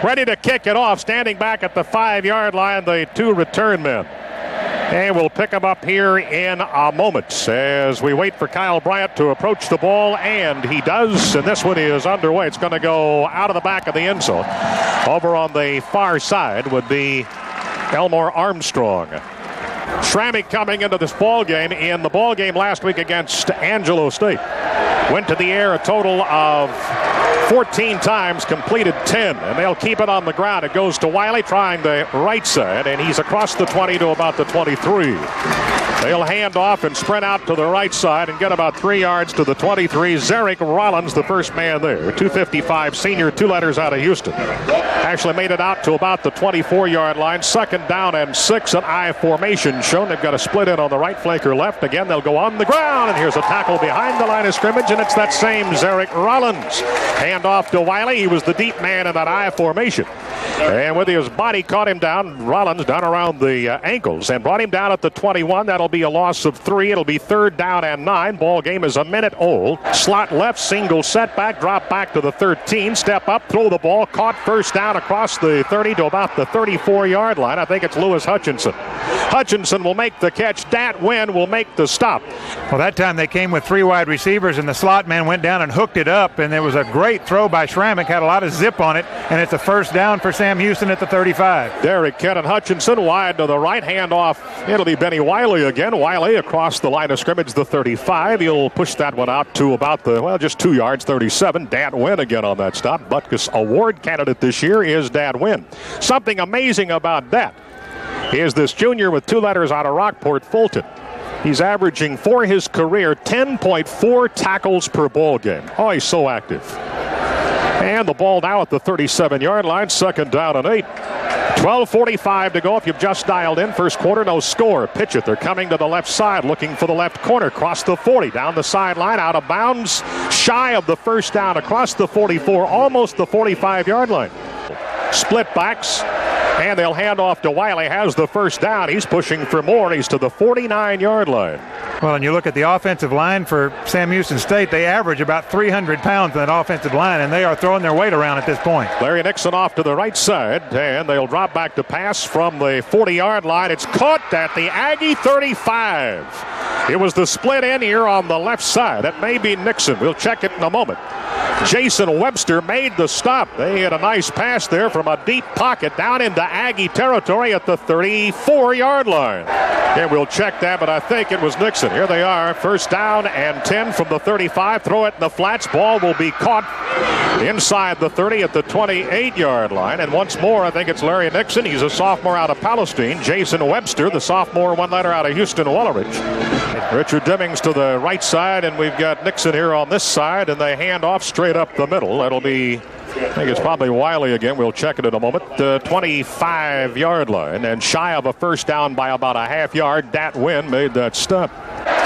Ready to kick it off, standing back at the 5-yard line, the two return men. And we'll pick him up here in a moment as we wait for Kyle Bryant to approach the ball, and he does, and this one is underway. It's going to go out of the back of the end zone. Over on the far side would be Elmore Armstrong. Schrammig coming into this ball game in the ball game last week against Angelo State. Went to the air a total of 14 times, completed 10, and they'll keep it on the ground. It goes to Wiley trying the right side, and he's across the 20 to about the 23. They'll hand off and sprint out to the right side and get about 3 yards to the 23. Zarek Rollins, the first man there. 255 senior, 2 letters out of Houston. Actually made it out to about the 24-yard line. 2nd down and 6, an I formation shown. They've got a split in on the right flank or left. Again, they'll go on the ground, and here's a tackle behind the line of scrimmage, and it's that same Zarek Rollins. Hand off to Wiley. He was the deep man in that I formation. And with his body caught him down, Rollins down around the ankles, and brought him down at the 21. That'll be a loss of 3. It'll be 3rd down and 9. Ball game is a minute old. Slot left, single setback, drop back to the 13. Step up, throw the ball, caught, first down across the 30 to about the 34-yard line. I think it's Lewis Hutchinson. Hutchinson will make the catch. Dat Wynn will make the stop. Well, that time they came with 3 wide receivers, and the slot man went down and hooked it up, and it was a great throw by Schrammig. Had a lot of zip on it, and it's a first down for Sam Houston at the 35. Derek Kent and Hutchinson wide to the right, hand off. It'll be Benny Wiley again. Wiley across the line of scrimmage, the 35. He'll push that one out to about the, well, just 2 yards, 37. Dat Wynn again on that stop. Butkus Award candidate this year is Dat Wynn. Something amazing about that is this junior with 2 letters out of Rockport, Fulton. He's averaging for his career 10.4 tackles per ball game. Oh, he's so active. And the ball now at the 37-yard line, 2nd down and 8. 12:45 to go if you've just dialed in. First quarter, no score. Pitch it. They're coming to the left side, looking for the left corner. Cross the 40, down the sideline, out of bounds, shy of the first down, across the 44, almost the 45-yard line. Split backs, and they'll hand off to Wiley. Has the first down. He's pushing for more. He's to the 49-yard line. Well, and you look at the offensive line for Sam Houston State, they average about 300 pounds in that offensive line, and they are throwing their weight around at this point. Larry Nixon off to the right side, and they'll drop back to pass from the 40-yard line. It's caught at the Aggie 35. It was the split in here on the left side. That may be Nixon. We'll check it in a moment. Jason Webster made the stop. They had a nice pass there from a deep pocket down into Aggie territory at the 34-yard line. And we'll check that, but I think it was Nixon. Here they are, first down and 10 from the 35. Throw it in the flats. Ball will be caught inside the 30 at the 28-yard line. And once more, I think it's Larry Nixon. He's a sophomore out of Palestine. Jason Webster, the sophomore, 1 letter out of Houston Woolridge. Richard Demings to the right side, and we've got Nixon here on this side, and they hand off straight up the middle. That'll be, I think it's probably Wiley again. We'll check it in a moment. The 25-yard line, and shy of a first down by about a half yard. Dat Wynn made that stop.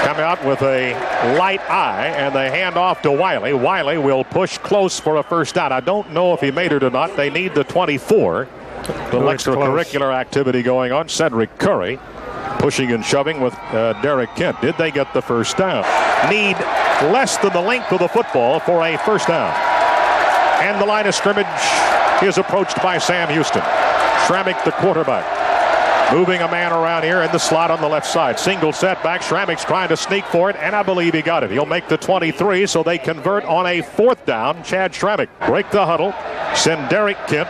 Come out with a light eye, and they hand off to Wiley. Wiley will push close for a first down. I don't know if he made it or not. They need the 24. The extracurricular activity going on. Cedric Curry pushing and shoving with Derek Kent. Did they get the first down? Need less than the length of the football for a first down. And the line of scrimmage is approached by Sam Houston. Schrammig, the quarterback, moving a man around here in the slot on the left side. Single setback. Schrammig's trying to sneak for it, and I believe he got it. He'll make the 23, so they convert on a 4th down. Chad Schrammig break the huddle, send Derek Kent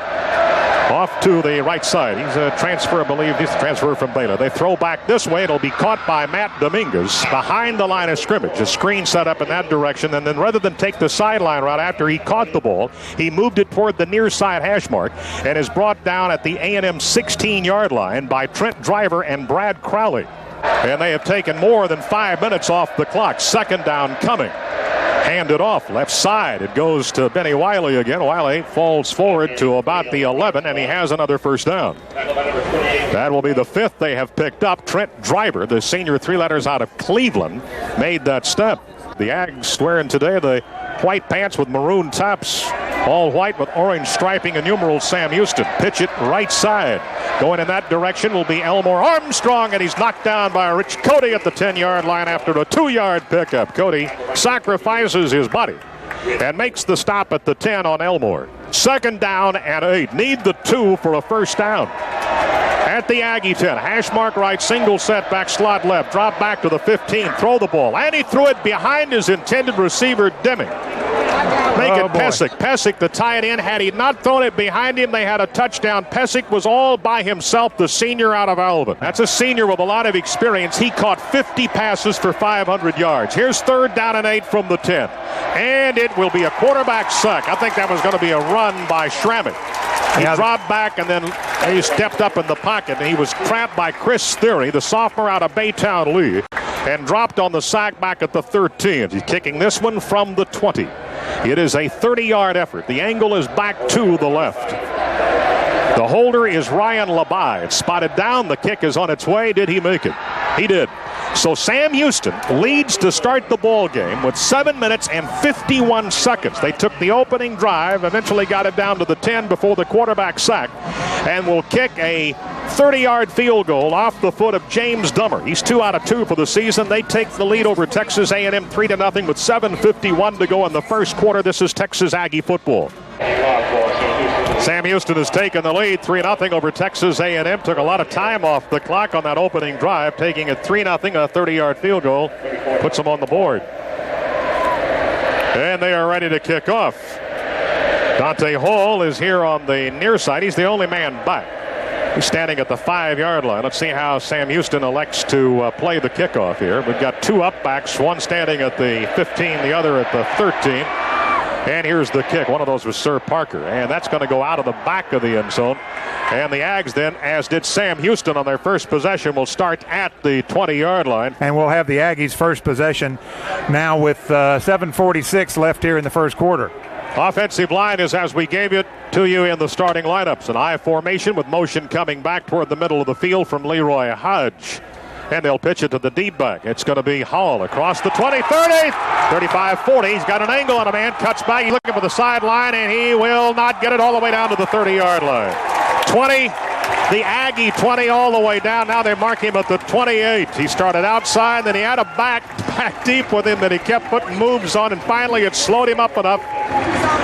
off to the right side. He's a transfer, I believe. He's a transfer from Baylor. They throw back this way. It'll be caught by Matt Dominguez behind the line of scrimmage. A screen set up in that direction, and then rather than take the sideline route after he caught the ball, he moved it toward the near side hash mark and is brought down at the A&M 16-yard line by Trent Driver and Brad Crowley. And they have taken more than 5 minutes off the clock. 2nd down coming. Handed off left side. It goes to Benny Wiley again. Wiley falls forward to about the 11, and he has another first down. That will be the 5th they have picked up. Trent Driver, the senior, 3 letters out of Cleveland, made that step. The Ags wearing today the white pants with maroon tops, all white with orange striping and numerals. Sam Houston. Pitch it right side. Going in that direction will be Elmore Armstrong, and he's knocked down by Rich Cody at the 10-yard line after a 2-yard pickup. Cody sacrifices his body and makes the stop at the 10 on Elmore. 2nd down and 8. Need the 2 for a first down. At the Aggie 10, hash mark right, single setback, slot left, drop back to the 15, throw the ball, and he threw it behind his intended receiver, Deming. Make it Pesic. Pesic, the tight end, had he not thrown it behind him, they had a touchdown. Pesic was all by himself, the senior out of Alvin. That's a senior with a lot of experience. He caught 50 passes for 500 yards. Here's 3rd down and 8 from the 10. And it will be a quarterback sack. I think that was going to be a run by Schrammick. He dropped back and then he stepped up in the pocket, and he was trapped by Chris Theory, the sophomore out of Baytown Lee, and dropped on the sack back at the 13. He's kicking this one from the 20. It is a 30-yard effort. The angle is back to the left. The holder is Ryan Labai. It's spotted down. The kick is on its way. Did he make it? He did. So Sam Houston leads to start the ball game with 7 minutes and 51 seconds. They took the opening drive, eventually got it down to the 10 before the quarterback sack, and will kick a 30-yard field goal off the foot of James Dummer. He's 2 out of 2 for the season. They take the lead over Texas A&M 3-0 with 7:51 to go in the first quarter. This is Texas Aggie football. Sam Houston has taken the lead 3-0 over Texas A&M. Took a lot of time off the clock on that opening drive, taking it 3-0, a 30-yard field goal. Puts them on the board. And they are ready to kick off. Dante Hall is here on the near side. He's the only man back. He's standing at the 5-yard line. Let's see how Sam Houston elects to play the kickoff here. We've got 2 up backs, one standing at the 15, the other at the 13. And here's the kick. One of those was Sir Parker. And that's going to go out of the back of the end zone. And the Ags then, as did Sam Houston on their first possession, will start at the 20-yard line. And we'll have the Aggies' first possession now with 7:46 left here in the first quarter. Offensive line is as we gave it to you in the starting lineups. An I formation with motion coming back toward the middle of the field from Leroy Hodge. And they'll pitch it to the deep back. It's going to be Hall across the 20, 30, 35, 40. He's got an angle on a man, cuts back. He's looking for the sideline, and he will not get it all the way down to the 30-yard line. 20, the Aggie 20 all the way down. Now they mark him at the 28. He started outside, then he had a back deep with him that he kept putting moves on, and finally it slowed him up enough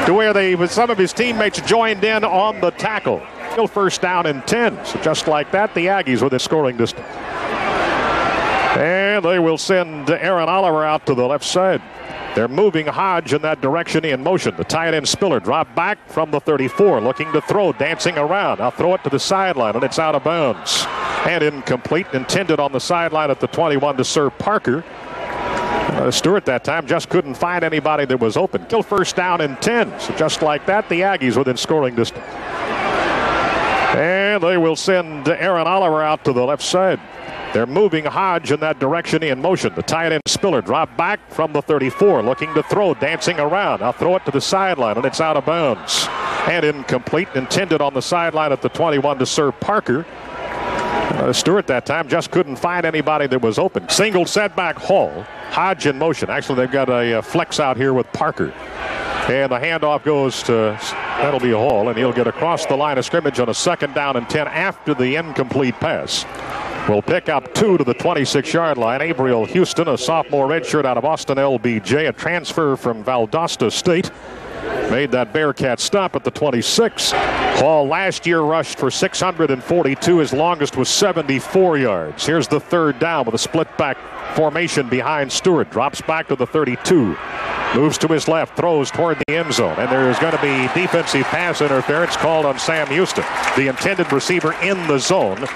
to where some of his teammates joined in on the tackle. Still 1st down and 10. So just like that, the Aggies within scoring distance. And they will send Aaron Oliver out to the left side. They're moving Hodge in that direction in motion. The tight end Spiller dropped back from the 34, looking to throw, dancing around. Now throw it to the sideline, and it's out of bounds. And incomplete, intended on the sideline at the 21 to Sir Parker. Stewart that time just couldn't find anybody that was open. Still 1st down and 10. So just like that, the Aggies within scoring distance. And they will send Aaron Oliver out to the left side. They're moving Hodge in that direction in motion. The tight end Spiller dropped back from the 34, looking to throw, dancing around. Now throw it to the sideline, and it's out of bounds. And incomplete, intended on the sideline at the 21 to Sir Parker. Stewart that time just couldn't find anybody that was open. Single setback Hall. Hodge in motion. Actually, they've got a flex out here with Parker. And the handoff goes to, that'll be a Hall, and he'll get across the line of scrimmage on a 2nd down and 10 after the incomplete pass. Will pick up 2 to the 26-yard line. Avriel Houston, a sophomore redshirt out of Austin LBJ, a transfer from Valdosta State, made that Bearcat stop at the 26. Hall last year rushed for 642. His longest was 74 yards. Here's the 3rd down with a split back formation behind Stewart. Drops back to the 32. Moves to his left, throws toward the end zone. And there is going to be defensive pass interference called on Sam Houston. The intended receiver in the zone.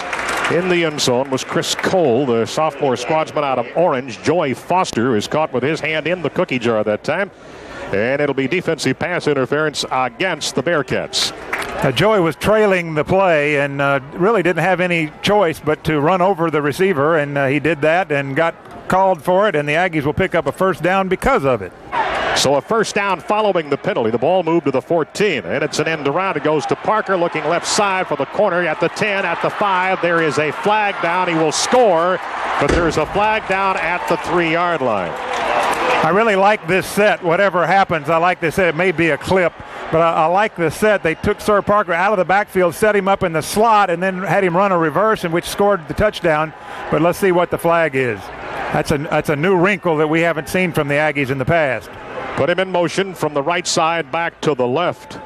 In the end zone was Chris Cole, the sophomore squadsman out of Orange. Joy Foster is caught with his hand in the cookie jar that time. And it'll be defensive pass interference against the Bearcats. Joy was trailing the play and really didn't have any choice but to run over the receiver, and he did that and got called for it, and the Aggies will pick up a 1st down because of it. So a 1st down following the penalty. The ball moved to the 14, and it's an end around. It goes to Parker, looking left side for the corner at the 10, at the 5. There is a flag down. He will score, but there's a flag down at the 3-yard line. I really like this set. Whatever happens, I like this set. It may be a clip, but I like this set. They took Sir Parker out of the backfield, set him up in the slot, and then had him run a reverse, in which scored the touchdown. But let's see what the flag is. That's a new wrinkle that we haven't seen from the Aggies in the past. Put him in motion from the right side back to the left.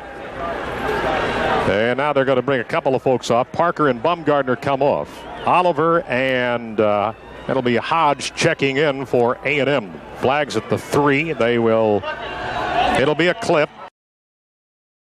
And now they're going to bring a couple of folks off. Parker and Bumgardner come off. Oliver and it'll be Hodge checking in for A&M. Flags at the 3. It'll be a clip.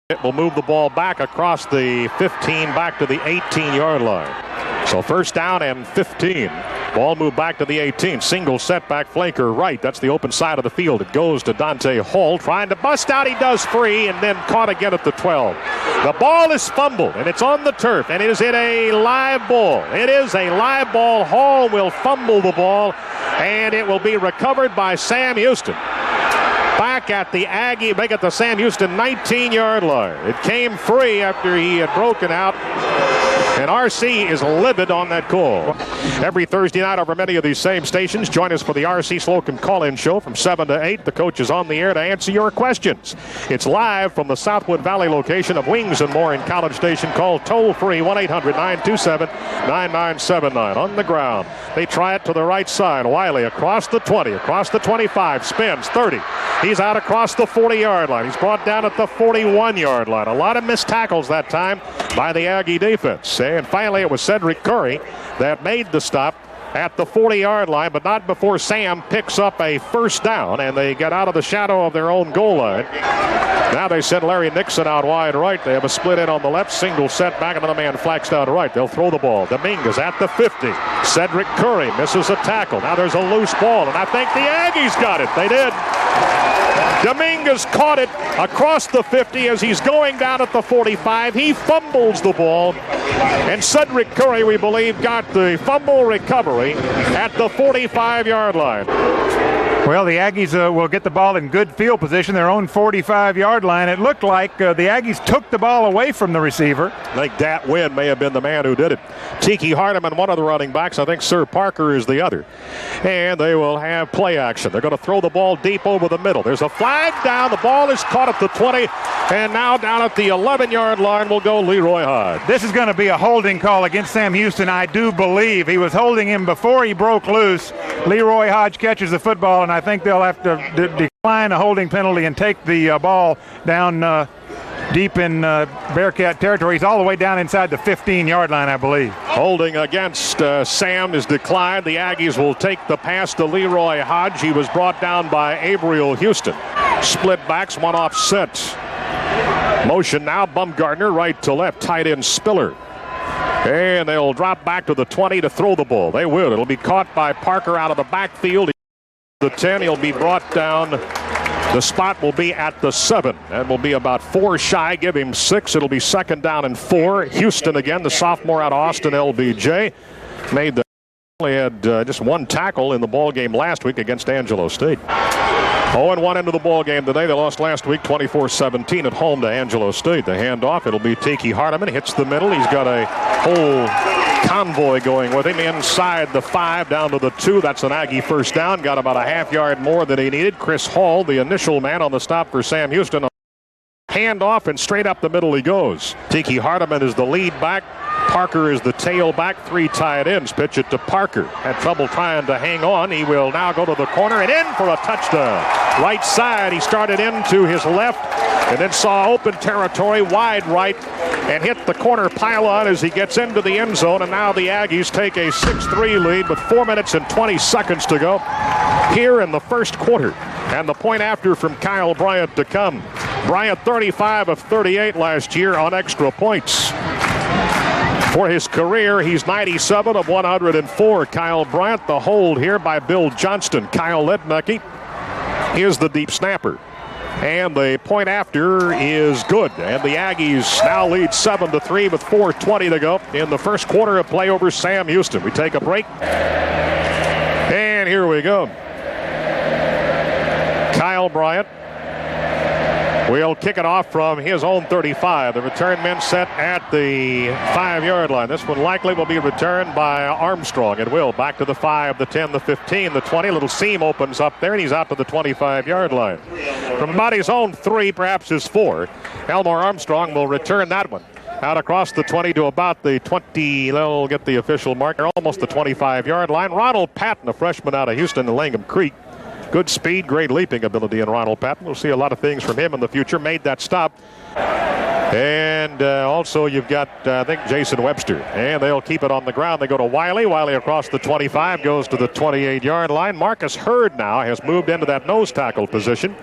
It will move the ball back across the 15 back to the 18-yard line. So first down and 15. Ball moved back to the 18. Single setback flanker right. That's the open side of the field. It goes to Dante Hall. Trying to bust out. He does free and then caught again at the 12. The ball is fumbled and it's on the turf. And is it a live ball? It is a live ball. Hall will fumble the ball and it will be recovered by Sam Houston. Back at the Aggie, make it the Sam Houston 19-yard line. It came free after he had broken out. And RC is livid on that call. Every Thursday night over many of these same stations, join us for the RC Slocum call-in show from 7 to 8. The coach is on the air to answer your questions. It's live from the Southwood Valley location of Wings and More in College Station. Call toll-free 1-800-927-9979. On the ground, they try it to the right side. Wiley across the 20, across the 25, spins 30. He's out across the 40-yard line. He's brought down at the 41-yard line. A lot of missed tackles that time by the Aggie defense. And finally, it was Cedric Curry that made the stop at the 40-yard line, but not before Sam picks up a first down, and they get out of the shadow of their own goal line. Now they send Larry Nixon out wide right. They have a split in on the left, single set back, another man flexed out right. They'll throw the ball. Dominguez at the 50. Cedric Curry misses a tackle. Now there's a loose ball, and I think the Aggies got it. They did. Dominguez caught it across the 50 as he's going down at the 45. He fumbles the ball, and Cedric Curry, we believe, got the fumble recovery at the 45-yard line. Well, the Aggies will get the ball in good field position, their own 45-yard line. It looked like the Aggies took the ball away from the receiver. I think Dat Wynn may have been the man who did it. Tiki Hardeman, one of the running backs. I think Sir Parker is the other. And they will have play action. They're going to throw the ball deep over the middle. There's a flag down. The ball is caught at the 20. And now down at the 11-yard line will go Leroy Hodge. This is going to be a holding call against Sam Houston, I do believe. He was holding him before he broke loose. Leroy Hodge catches the football, and I think they'll have to decline a holding penalty and take the ball down deep in Bearcat territory. He's all the way down inside the 15-yard line, I believe. Holding against Sam is declined. The Aggies will take the pass to Leroy Hodge. He was brought down by Avriel Houston. Split backs, one offset. Motion now, Bumgardner right to left, tight end Spiller. And they'll drop back to the 20 to throw the ball. They will. It'll be caught by Parker out of the backfield. The 10, he'll be brought down. The spot will be at the 7. That will be about 4 shy. Give him 6. It'll be second down and 4. Houston again, the sophomore out of Austin, LBJ. Made the only had just one tackle in the ball game last week against Angelo State. 0-1 into the ball game today. They lost last week 24-17 at home to Angelo State. The handoff, it'll be Tiki Hardeman. Hits the middle. He's got a whole convoy going with him inside the 5 down to the 2. That's an Aggie first down. Got about a half yard more than he needed. Chris Hall, the initial man on the stop for Sam Houston. Handoff and straight up the middle he goes. Tiki Hardeman is the lead back. Parker is the tailback. 3 tight ends. Pitch it to Parker. Had trouble trying to hang on. He will now go to the corner and in for a touchdown. Right side. He started into his left and then saw open territory wide right and hit the corner pylon as he gets into the end zone. And now the Aggies take a 6-3 lead with 4 minutes and 20 seconds to go here in the first quarter. And the point after from Kyle Bryant to come. Bryant 35 of 38 last year on extra points. For his career, he's 97 of 104. Kyle Bryant, the hold here by Bill Johnston. Kyle Lednecke is the deep snapper. And the point after is good. And the Aggies now lead 7-3 with 4:20 to go in the first quarter of play over Sam Houston. We take a break. And here we go. Kyle Bryant will kick it off from his own 35. The return men set at the 5-yard line. This one likely will be returned by Armstrong. It will. Back to the 5, the 10, the 15, the 20. A little seam opens up there, and he's out to the 25-yard line. From about his own 3, perhaps his 4, Elmore Armstrong will return that one. Out across the 20 to about the 20, they'll get the official marker, almost the 25-yard line. Ronald Patton, a freshman out of Houston and Langham Creek, Good speed, great leaping ability in Ronald Patton. We'll see a lot of things from him in the future. Made that stop. And also you've got, I think, Jason Webster. And they'll keep it on the ground. They go to Wiley. Wiley across the 25, goes to the 28-yard line. Marcus Hurd now has moved into that nose tackle position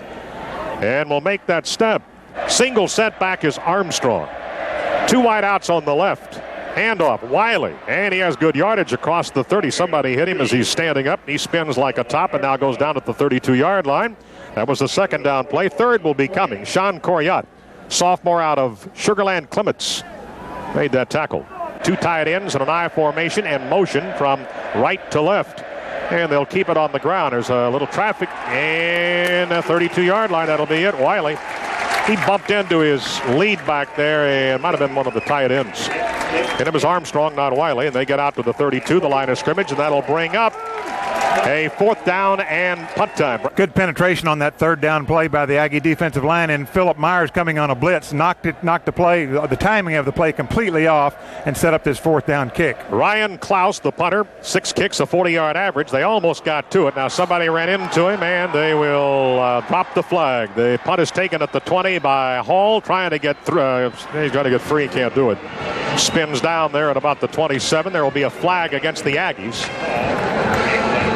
and will make that step. Single setback is Armstrong. 2 wide outs on the left. Handoff, Wiley, and he has good yardage across the 30. Somebody hit him as he's standing up. He spins like a top and now goes down at the 32-yard line. That was the second down play. Third will be coming. Sean Coryat, sophomore out of Sugar Land Clements, made that tackle. 2 tight ends in an I formation and motion from right to left. And they'll keep it on the ground. There's a little traffic and a 32-yard line. That'll be it. Wiley, he bumped into his lead back there and might have been one of the tight ends. And it was Armstrong, not Wiley, and they get out to the 32, the line of scrimmage, and that'll bring up a 4th down and punt time. Good penetration on that 3rd down play by the Aggie defensive line, and Philip Myers coming on a blitz knocked the timing of the play completely off and set up this 4th down kick. Ryan Klaus, the punter, 6 kicks, a 40-yard average. They almost got to it. Now somebody ran into him, and they will drop the flag. The punt is taken at the 20 by Hall, trying to get through. He's got to get free, can't do it. Spins down there at about the 27. There will be a flag against the Aggies.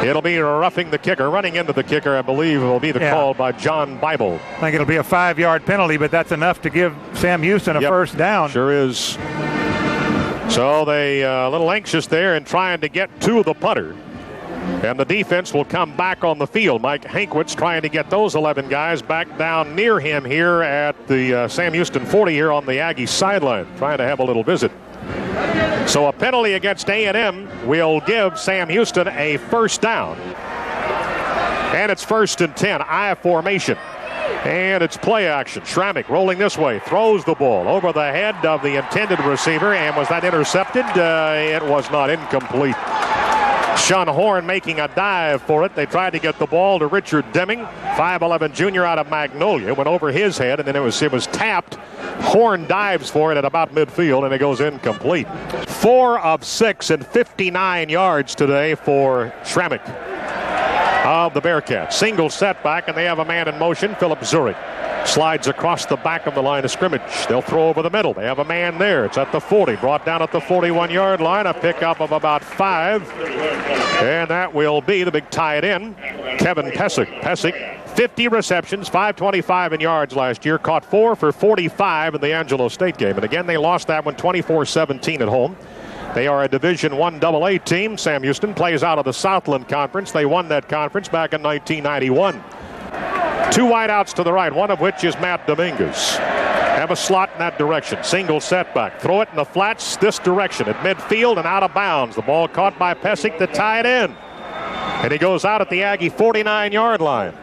It'll be roughing the kicker. Running into the kicker, I believe, will be the call by John Bible. I think it'll be a 5-yard penalty, but that's enough to give Sam Houston a first down. Sure is. So they a little anxious there and trying to get to the punter. And the defense will come back on the field. Mike Hankwitz trying to get those 11 guys back down near him here at the Sam Houston 40 here on the Aggie sideline, trying to have a little visit. So a penalty against A&M will give Sam Houston a first down. And it's 1st and 10, I formation. And it's play action. Schrammick rolling this way, throws the ball over the head of the intended receiver. And was that intercepted? It was not. Incomplete. Sean Horn making a dive for it. They tried to get the ball to Richard Deming, 5'11 junior out of Magnolia. Went over his head, and then it was tapped. Horn dives for it at about midfield, and it goes incomplete. 4 of 6 and 59 yards today for Schrammick of the Bearcats. Single setback, and they have a man in motion, Philip Zurich. Slides across the back of the line of scrimmage. They'll throw over the middle. They have a man there. It's at the 40. Brought down at the 41-yard line. A pickup of about 5. And that will be the big tight end, Kevin Pesic. Pesic, 50 receptions, 525 in yards last year. Caught 4 for 45 in the Angelo State game. And again, they lost that one 24-17 at home. They are a Division I AA team. Sam Houston plays out of the Southland Conference. They won that conference back in 1991. 2 wideouts to the right, one of which is Matt Dominguez. Have a slot in that direction. Single setback. Throw it in the flats this direction at midfield and out of bounds. The ball caught by Pesic, the tight end. And he goes out at the Aggie 49-yard line.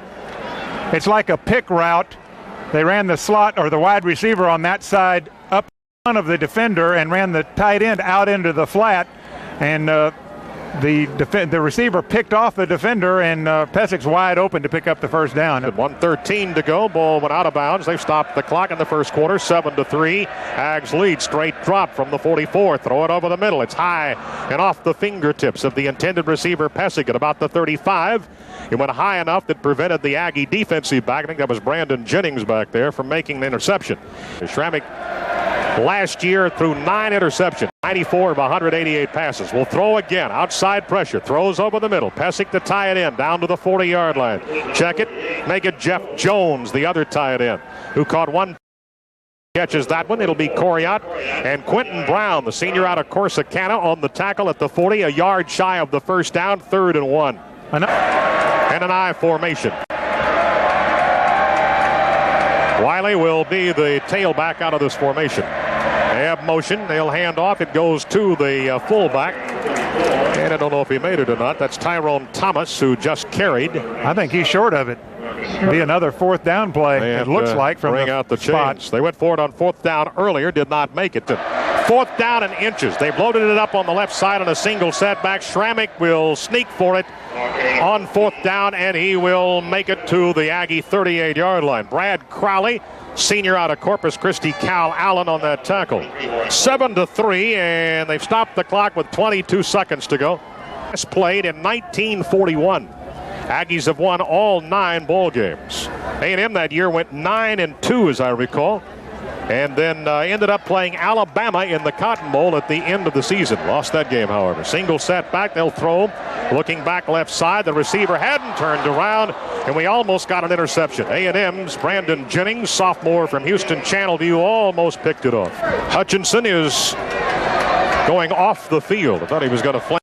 It's like a pick route. They ran the slot or the wide receiver on that side up in front of the defender and ran the tight end out into the flat. And the receiver picked off the defender, and Pesic's wide open to pick up the first down. 1:13 to go. Ball went out of bounds. They've stopped the clock in the first quarter. 7-3. Ags lead. Straight drop from the 44. Throw it over the middle. It's high and off the fingertips of the intended receiver, Pesic, at about the 35. It went high enough that prevented the Aggie defensive back, I think that was Brandon Jennings back there, from making the interception. Schrammick last year threw 9 interceptions, 94 of 188 passes. Will throw again. Outside pressure. Throws over the middle. Pesic to tie it in down to the 40-yard line. Check it. Make it Jeff Jones, the other tie it in, who caught 1. Catches that one. It'll be Coryat and Quentin Brown, the senior out of Corsicana, on the tackle at the 40, a yard shy of the first down, 3rd and 1. And an I formation. Wiley will be the tailback out of this formation. They have motion. They'll hand off. It goes to the fullback. And I don't know if he made it or not. That's Tyrone Thomas, who just carried. I think he's short of it. Be another 4th down play, it looks like, from bring out the spot. Chains. They went for it on 4th down earlier, did not make it. 4th down and inches. They've loaded it up on the left side on a single setback. Schrammick will sneak for it on 4th down, and he will make it to the Aggie 38-yard line. Brad Crowley, senior out of Corpus Christi, Cal Allen on that tackle. 7-3, and they've stopped the clock with 22 seconds to go. Played in 1941. Aggies have won all 9 bowl games. A&M that year went 9-2, as I recall, and then ended up playing Alabama in the Cotton Bowl at the end of the season. Lost that game, however. Single set back, they'll throw. Looking back left side, the receiver hadn't turned around, and we almost got an interception. A&M's Brandon Jennings, sophomore from Houston Channelview, almost picked it off. Hutchinson is going off the field. I thought he was going to flank.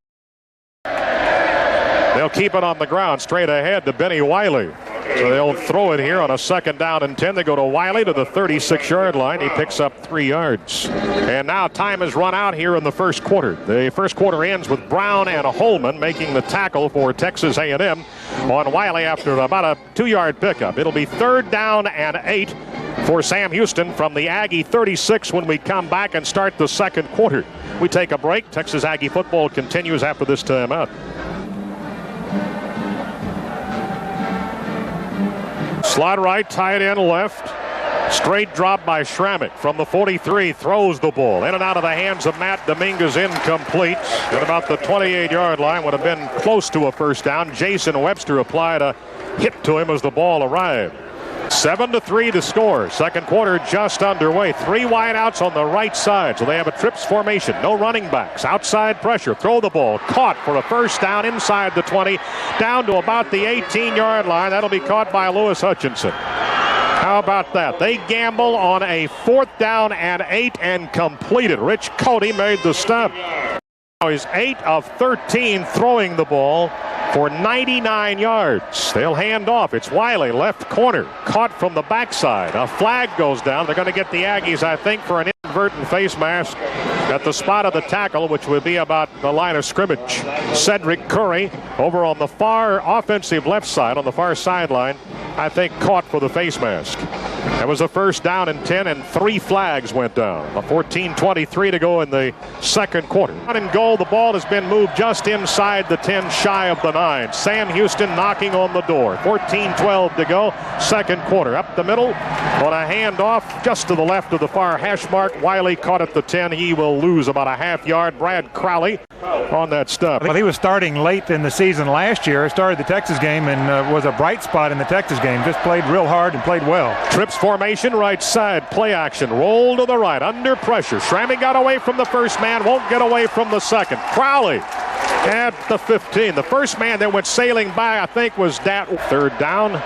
They'll keep it on the ground straight ahead to Benny Wiley. So they'll throw it here on a 2nd down and 10. They go to Wiley to the 36-yard line. He picks up 3 yards. And now time has run out here in the first quarter. The first quarter ends with Brown and Holman making the tackle for Texas A&M on Wiley after about a 2-yard pickup. It'll be 3rd down and 8 for Sam Houston from the Aggie 36 when we come back and start the second quarter. We take a break. Texas Aggie football continues after this timeout. Slot right, tight end left. Straight drop by Schrammick from the 43, throws the ball in and out of the hands of Matt Dominguez, incomplete. At about the 28-yard line, would have been close to a first down. Jason Webster applied a hit to him as the ball arrived. 7-3 to score. Second quarter just underway. 3 wideouts on the right side, so they have a trips formation. No running backs. Outside pressure. Throw the ball. Caught for a first down inside the 20, down to about the 18-yard line. That'll be caught by Lewis Hutchinson. How about that? They gamble on a 4th down and 8 and completed. Rich Cody made the stop. Now he's 8 of 13 throwing the ball for 99 yards. They'll hand off. It's Wiley, left corner, caught from the backside. A flag goes down. They're going to get the Aggies, I think, for an inadvertent face mask at the spot of the tackle, which would be about the line of scrimmage. Cedric Curry over on the far offensive left side, on the far sideline, I think caught for the face mask. That was a 1st down and 10, and 3 flags went down. A 14:23 to go in the second quarter. Out in goal, the ball has been moved just inside the 10, shy of the 9. Sam Houston knocking on the door. 14:12 to go, second quarter. Up the middle on a handoff just to the left of the far hash mark. Wiley caught at the 10. He will lose about a half yard. Brad Crowley on that stop. Well, he was starting late in the season last year. Started the Texas game and was a bright spot in the Texas game. Just played real hard and played well. Trips formation, right side, play action, roll to the right, under pressure. Schramme got away from the first man, won't get away from the second. Crowley at the 15. The first man that went sailing by, I think, was that 3rd down.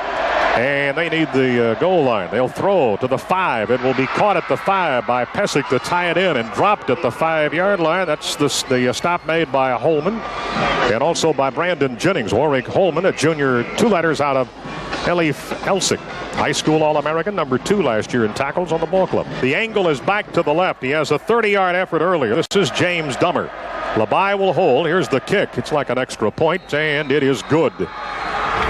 And they need the goal line. They'll throw to the 5. It will be caught at the 5 by Pesic to tie it in and dropped at the 5-yard line. That's the stop made by Holman and also by Brandon Jennings. Warwick Holman, a junior, 2 letters out of Elsie, high school All-American, number 2 last year in tackles on the ball club. The angle is back to the left. He has a 30-yard effort earlier. This is James Dummer. Labai will hold. Here's the kick. It's like an extra point, and it is good.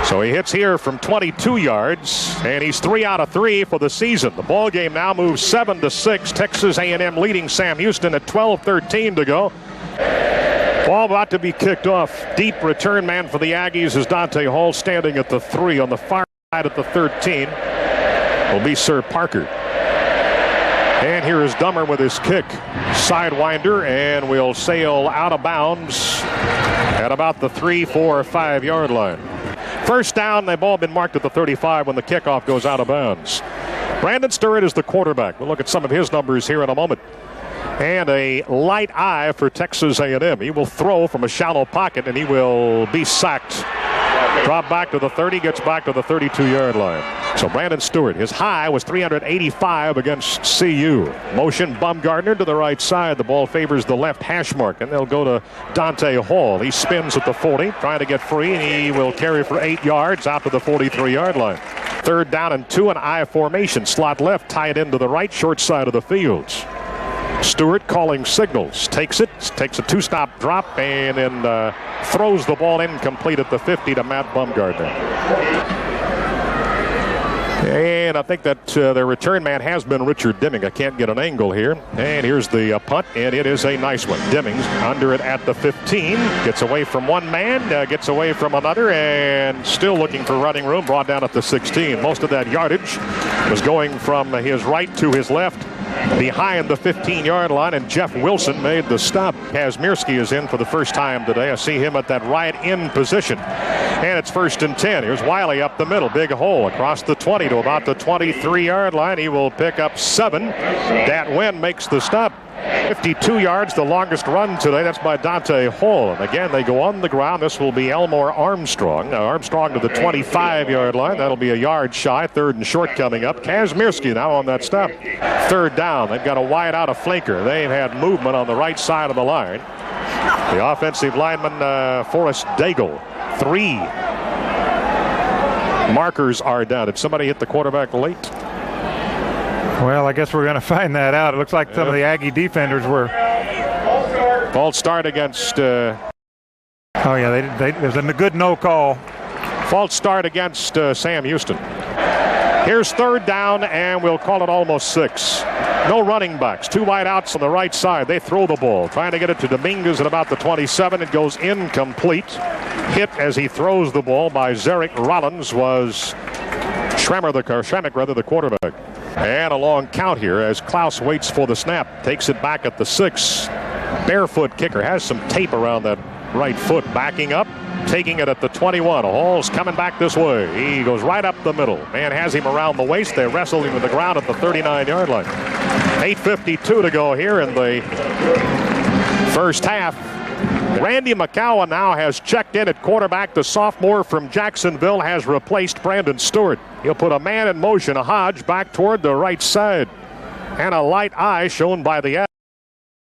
So he hits here from 22 yards, and he's 3 out of 3 for the season. The ball game now moves 7-6. Texas A&M leading Sam Houston at 12:13 to go. Ball about to be kicked off. Deep return man for the Aggies is Dante Hall, standing at the 3 on the far side at the 13. Will be Sir Parker. And here is Dummer with his kick. Sidewinder, and will sail out of bounds at about the 3, 4, or 5-yard line. First down, the ball been marked at the 35 when the kickoff goes out of bounds. Brandon Sturridge is the quarterback. We'll look at some of his numbers here in a moment. And a light eye for Texas A&M. He will throw from a shallow pocket, and he will be sacked. Drop back to the 30, gets back to the 32-yard line. So Brandon Stewart, his high was 385 against CU. Motion Bumgardner to the right side. The ball favors the left hash mark, and they'll go to Dante Hall. He spins at the 40, trying to get free, and he will carry for 8 yards out to the 43-yard line. 3rd down and 2, an I formation. Slot left, tie it into the right, short side of the fields. Stewart calling signals, takes it, takes a 2-stop drop, and then throws the ball incomplete at the 50 to Matt Bumgardner. And I think that their return man has been Richard Deming. I can't get an angle here. And here's the punt, and it is a nice one. Demings under it at the 15. Gets away from one man, gets away from another, and still looking for running room. Brought down at the 16. Most of that yardage was going from his right to his left behind the 15-yard line, and Jeff Wilson made the stop. Kazmierski is in for the first time today. I see him at that right end position. And it's 1st and 10. Here's Wiley up the middle. Big hole across the 20 to about the 23-yard line. He will pick up 7. Dat Nguyen makes the stop. 52 yards, the longest run today. That's by Dante Hall. And again, they go on the ground. This will be Elmore Armstrong. Now Armstrong to the 25-yard line. That'll be a yard shy. 3rd and short coming up. Kazmierski now on that stop. 3rd down. They've got a wide out of Flinker. They've had movement on the right side of the line. The offensive lineman, Forrest Daigle. 3 markers are down. Did somebody hit the quarterback late? Well, I guess we're going to find that out. It looks like some of the Aggie defenders were. False start against. Oh, yeah, there's a good no call. False start against Sam Houston. Here's 3rd down, and we'll call it almost 6. No running backs. 2 wide outs on the right side. They throw the ball, trying to get it to Dominguez at about the 27. It goes incomplete. Hit as he throws the ball by Zarek Rollins was Schrammick, the quarterback. And a long count here as Klaus waits for the snap. Takes it back at the 6. Barefoot kicker has some tape around that right foot. Backing up, taking it at the 21. Hall's coming back this way. He goes right up the middle. Man has him around the waist. They wrestle him to the ground at the 39-yard line. 8:52 to go here in the first half. Randy McCowan now has checked in at quarterback. The sophomore from Jacksonville has replaced Brandon Stewart. He'll put a man in motion, a Hodge back toward the right side. And a light eye shown by the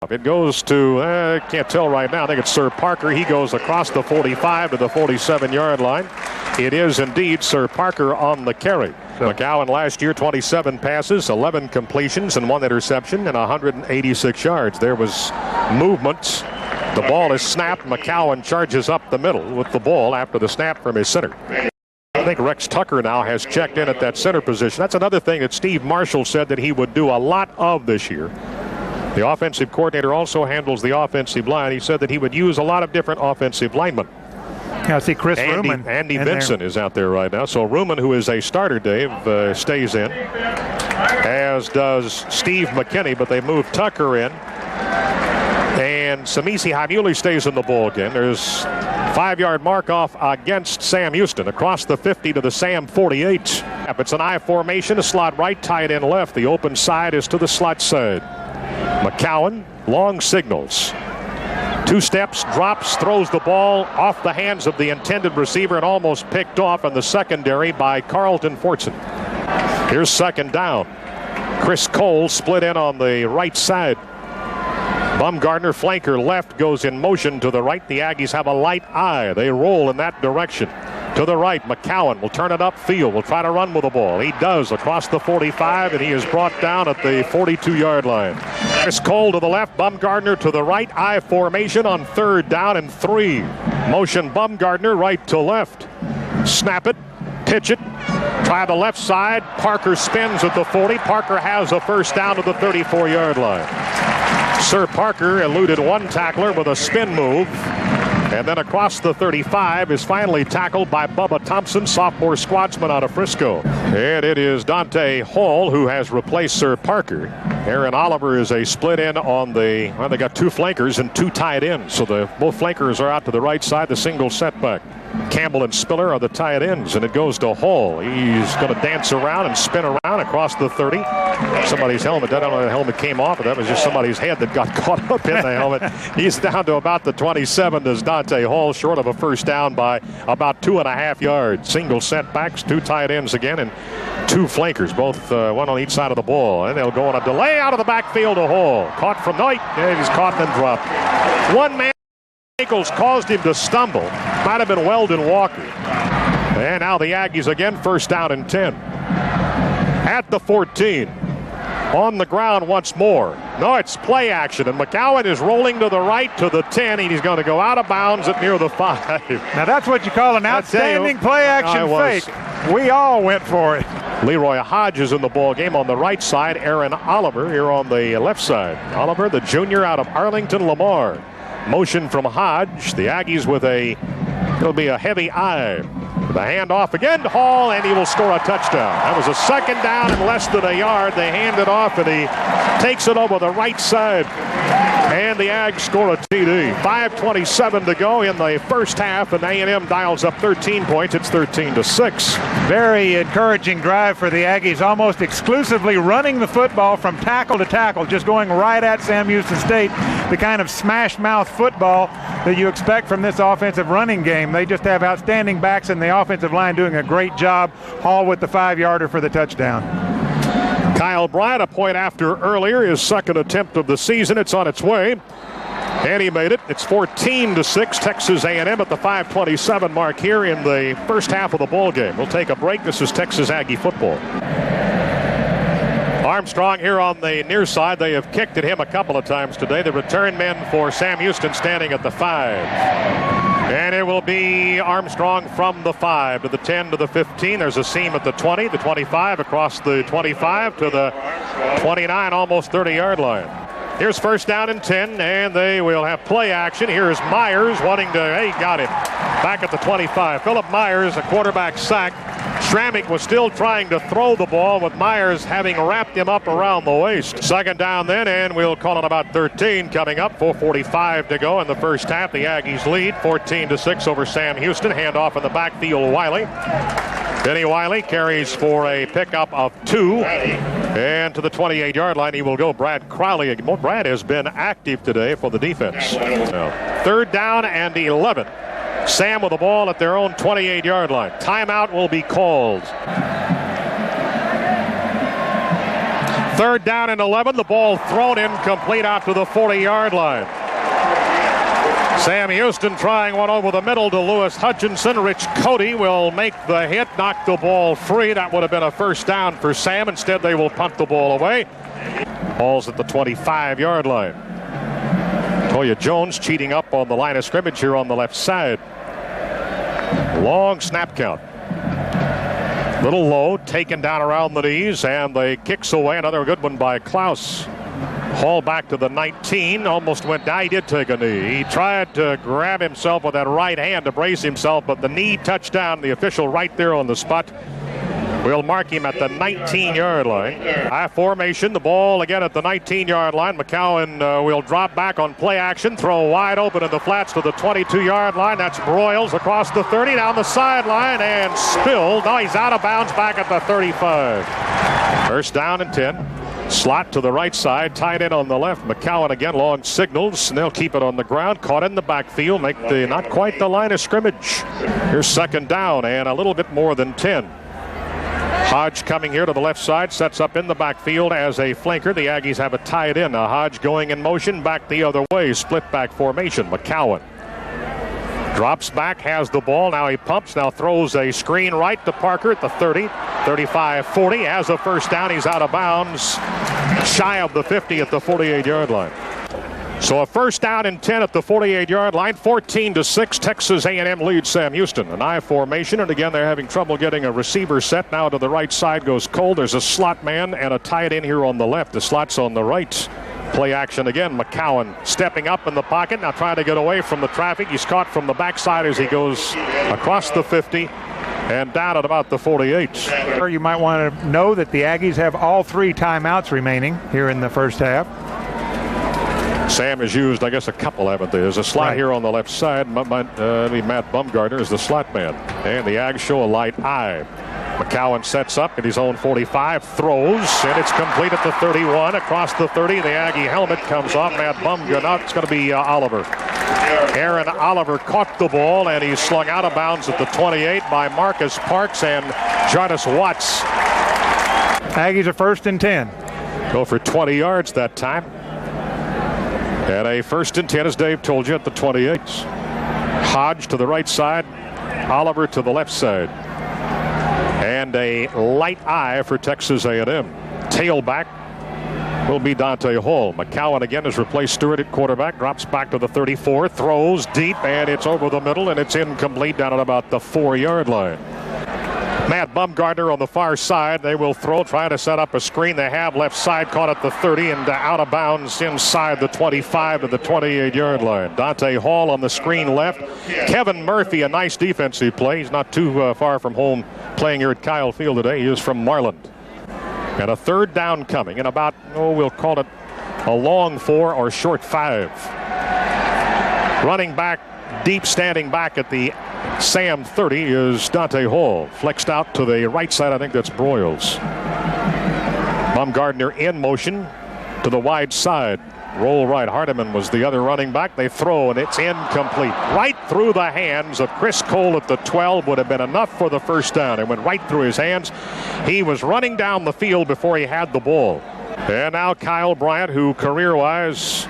it goes to, I can't tell right now. I think it's Sir Parker. He goes across the 45 to the 47-yard line. It is indeed Sir Parker on the carry. McCowan last year, 27 passes, 11 completions, and 1 interception, and 186 yards. There was movement. The ball is snapped. McCowan charges up the middle with the ball after the snap from his center. I think Rex Tucker now has checked in at that center position. That's another thing that Steve Marshall said that he would do a lot of this year. The offensive coordinator also handles the offensive line. He said that he would use a lot of different offensive linemen. Yeah, I see Chris Ruman. Andy Vinson is out there right now. So Ruman, who is a starter, Dave, stays in, as does Steve McKinney, but they move Tucker in. And Samisi Hamuli stays in the ball game. There's 5-yard mark off against Sam Houston across the 50 to the Sam 48. It's an I formation, a slot right, tight end left. The open side is to the slot side. McCowan, long signals. 2 steps, drops, throws the ball off the hands of the intended receiver and almost picked off in the secondary by Carlton Fortson. Here's 2nd down. Chris Cole split in on the right side. Bumgardner, flanker left, goes in motion to the right. The Aggies have a light eye. They roll in that direction. To the right, McCowan will turn it upfield. Will try to run with the ball. He does across the 45, and he is brought down at the 42-yard line. Chris Cole to the left, Bumgardner to the right. I formation on 3rd down and 3. Motion Bumgardner right to left. Snap it, pitch it. Try the left side. Parker spins at the 40. Parker has a first down to the 34-yard line. Sir Parker eluded 1 tackler with a spin move. And then across the 35 is finally tackled by Bubba Thompson, sophomore squadsman out of Frisco. And it is Dante Hall who has replaced Sir Parker. Aaron Oliver is a split in on the, well, they got 2 flankers and 2 tight ends. So both flankers are out to the right side, the single setback. Campbell and Spiller are the tight ends, and it goes to Hall. He's going to dance around and spin around across the 30. Somebody's helmet, I don't know if the helmet came off, but that was just somebody's head that got caught up in the helmet. He's down to about the 27 as Dante Hall, short of a first down by about 2.5 yards. Single setbacks, 2 tight ends again, and 2 flankers, both one on each side of the ball. And they'll go on a delay out of the backfield to Hall. Caught from Knight, and he's caught and dropped. 1 man ankles caused him to stumble. Might have been Weldon Walker. And now the Aggies again, first down and 10. At the 14. On the ground once more. No, it's play action, and McCowan is rolling to the right to the 10, and he's going to go out of bounds at near the 5. Now that's what you call an outstanding play action fake. We all went for it. Leroy Hodge is in the ball game on the right side. Aaron Oliver here on the left side. Oliver, the junior out of Arlington Lamar. Motion from Hodge. The Aggies with it'll be a heavy eye. The handoff again to Hall, and he will score a touchdown. That was a second down and less than a yard. They hand it off, and he takes it over the right side. And the Ags score a TD. 5:27 to go in the first half, and A&M dials up 13 points. It's 13-6. Very encouraging drive for the Aggies, almost exclusively running the football from tackle to tackle, just going right at Sam Houston State, the kind of smash-mouth football that you expect from this offensive running game. They just have outstanding backs, and the offensive line doing a great job. Hall with the 5-yarder for the touchdown. Kyle Bryant, a point after earlier, his second attempt of the season. It's on its way, and he made it. It's 14-6, Texas A&M at the 5:27 mark here in the first half of the ball game. We'll take a break. This is Texas Aggie football. Armstrong here on the near side. They have kicked at him a couple of times today. The return men for Sam Houston standing at the 5. And it will be Armstrong from the 5 to the 10 to the 15. There's a seam at the 20, the 25, across the 25 to the 29, almost 30-yard line. Here's first down and 10, and they will have play action. Here's Myers wanting to, hey, got him. Back at the 25. Philip Myers, a quarterback sack. Schrammick was still trying to throw the ball with Myers having wrapped him up around the waist. Second down then, and we'll call it about 13 coming up. 4:45 to go in the first half. The Aggies lead 14-6 over Sam Houston. Handoff in the backfield, Wiley. Benny Wiley carries for a pickup of 2. And to the 28-yard line he will go. Brad Crowley. Well, Brad has been active today for the defense. Third down and 11. Sam with the ball at their own 28-yard line. Timeout will be called. Third down and 11. The ball thrown incomplete out to the 40-yard line. Sam Houston trying one over the middle to Lewis Hutchinson. Rich Cody will make the hit, knock the ball free. That would have been a first down for Sam. Instead, they will punt the ball away. Ball's at the 25-yard line. Toya Jones cheating up on the line of scrimmage here on the left side. Long snap count. Little low, taken down around the knees, and the kicks away. Another good one by Klaus. Hall back to the 19, almost went down. He did take a knee. He tried to grab himself with that right hand to brace himself, but the knee touched down. The official right there on the spot will mark him at the 19-yard line. High formation, the ball again at the 19-yard line. McCowan will drop back on play action, throw wide open in the flats to the 22-yard line. That's Broyles across the 30, down the sideline, and spilled. No, he's out of bounds back at the 35. First down and 10. Slot to the right side, tight end on the left. McCowan again, long signals, and they'll keep it on the ground. Caught in the backfield, make the not quite the line of scrimmage. Here's second down and a little bit more than 10. Hodge coming here to the left side, sets up in the backfield as a flanker. The Aggies have it tied in. Hodge going in motion, back the other way, split back formation. McCowan drops back, has the ball. Now he pumps, now throws a screen right to Parker at the 30, 35, 40. Has a first down. He's out of bounds, shy of the 50 at the 48-yard line. So a first down and 10 at the 48-yard line. 14-6, Texas A&M leads Sam Houston. An I formation, and again they're having trouble getting a receiver set. Now to the right side goes Cole. There's a slot man and a tight end here on the left. The slot's on the right. Play action again. McCowan stepping up in the pocket, now trying to get away from the traffic. He's caught from the backside as he goes across the 50 and down at about the 48. You might want to know that the Aggies have all 3 timeouts remaining here in the first half. Sam has used, I guess, a couple, haven't they? There's a slot here on the left side. Matt Bumgarner is the slot man. And the Ags show a light eye. McCowan sets up at his own 45, throws, and it's complete at the 31. Across the 30, the Aggie helmet comes off. Matt Bumgarner, it's going to be Oliver. Aaron Oliver caught the ball, and he's slung out of bounds at the 28 by Marcus Parks and Jarvis Watts. Aggies are first and 10. Go for 20 yards that time. And a first and 10, as Dave told you, at the 28. Hodge to the right side, Oliver to the left side. And a light eye for Texas A&M. Tailback will be Dante Hall. McCowan again has replaced Stewart at quarterback. Drops back to the 34. Throws deep, and it's over the middle, and it's incomplete down at about the 4-yard line. Matt Bumgardner on the far side. They will throw, trying to set up a screen. They have left side, caught at the 30 and out of bounds inside the 25 to the 28-yard line. Dante Hall on the screen left. Kevin Murphy, a nice defensive play. He's not too far from home playing here at Kyle Field today. He is from Marland. And a third down coming, and about, we'll call it a long 4 or short 5. Running back, deep standing back at the Sam 30 is Dante Hall. Flexed out to the right side. I think that's Broyles. Bumgardner in motion to the wide side. Roll right. Hardiman was the other running back. They throw, and it's incomplete. Right through the hands of Chris Cole at the 12 would have been enough for the first down. It went right through his hands. He was running down the field before he had the ball. And now Kyle Bryant, who career-wise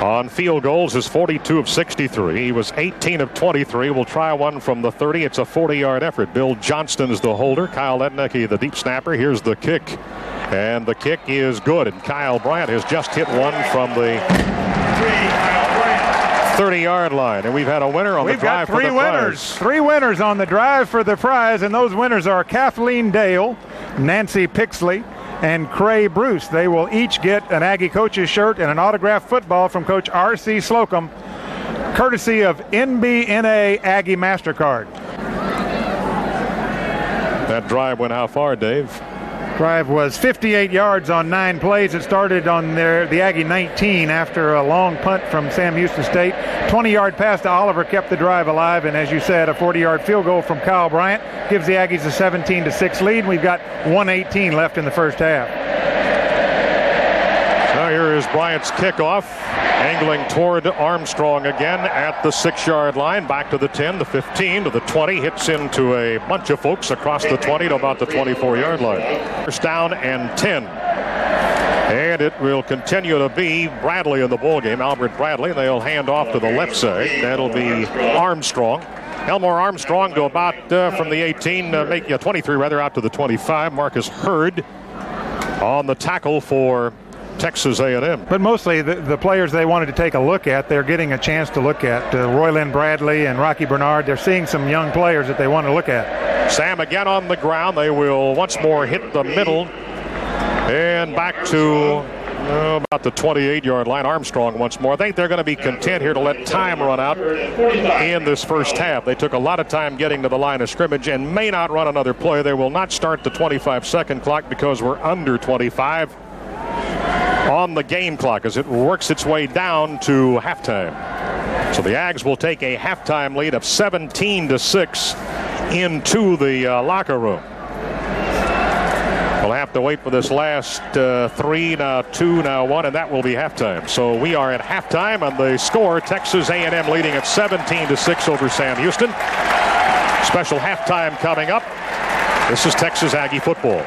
on field goals is 42 of 63. He was 18 of 23. We'll try one from the 30. It's a 40-yard effort. Bill Johnston is the holder. Kyle Ednecke, the deep snapper. Here's the kick. And the kick is good. And Kyle Bryant has just hit one from the 30-yard line. And we've had a winner on the drive for the prize. 3 winners on the drive for the prize. And those winners are Kathleen Dale, Nancy Pixley, and Cray Bruce. They will each get an Aggie coach's shirt and an autographed football from Coach R.C. Slocum, courtesy of NBNA Aggie MasterCard. That drive went how far, Dave? Drive was 58 yards on 9 plays. It started on the Aggie 19 after a long punt from Sam Houston State. 20-yard pass to Oliver kept the drive alive, and as you said, a 40-yard field goal from Kyle Bryant gives the Aggies a 17-6 lead. We've got 1:18 left in the first half. Now here is Bryant's kickoff, angling toward Armstrong again at the 6-yard line, back to the 10, the 15, to the 20, hits into a bunch of folks across the 20 to about the 24-yard line. First down and 10. And it will continue to be Bradley in the ball game, Albert Bradley. They'll hand off to the left side. That'll be Armstrong. Elmore Armstrong to about from the 18, 23 rather, out to the 25. Marcus Hurd on the tackle for Texas A&M. But mostly the players they wanted to take a look at, they're getting a chance to look at. Roylyn Bradley and Rocky Bernard, they're seeing some young players that they want to look at. Sam again on the ground. They will once more hit the middle and back to about the 28-yard line. Armstrong once more. I think they're going to be content here to let time run out in this first half. They took a lot of time getting to the line of scrimmage and may not run another play. They will not start the 25-second clock because we're under 25 on the game clock as it works its way down to halftime. So the Ags will take a halftime lead of 17-6 into the locker room. We'll have to wait for this last 3, now 2, now 1, and that will be halftime. So we are at halftime on the score. Texas A&M leading at 17-6 over Sam Houston. Special halftime coming up. This is Texas Aggie football.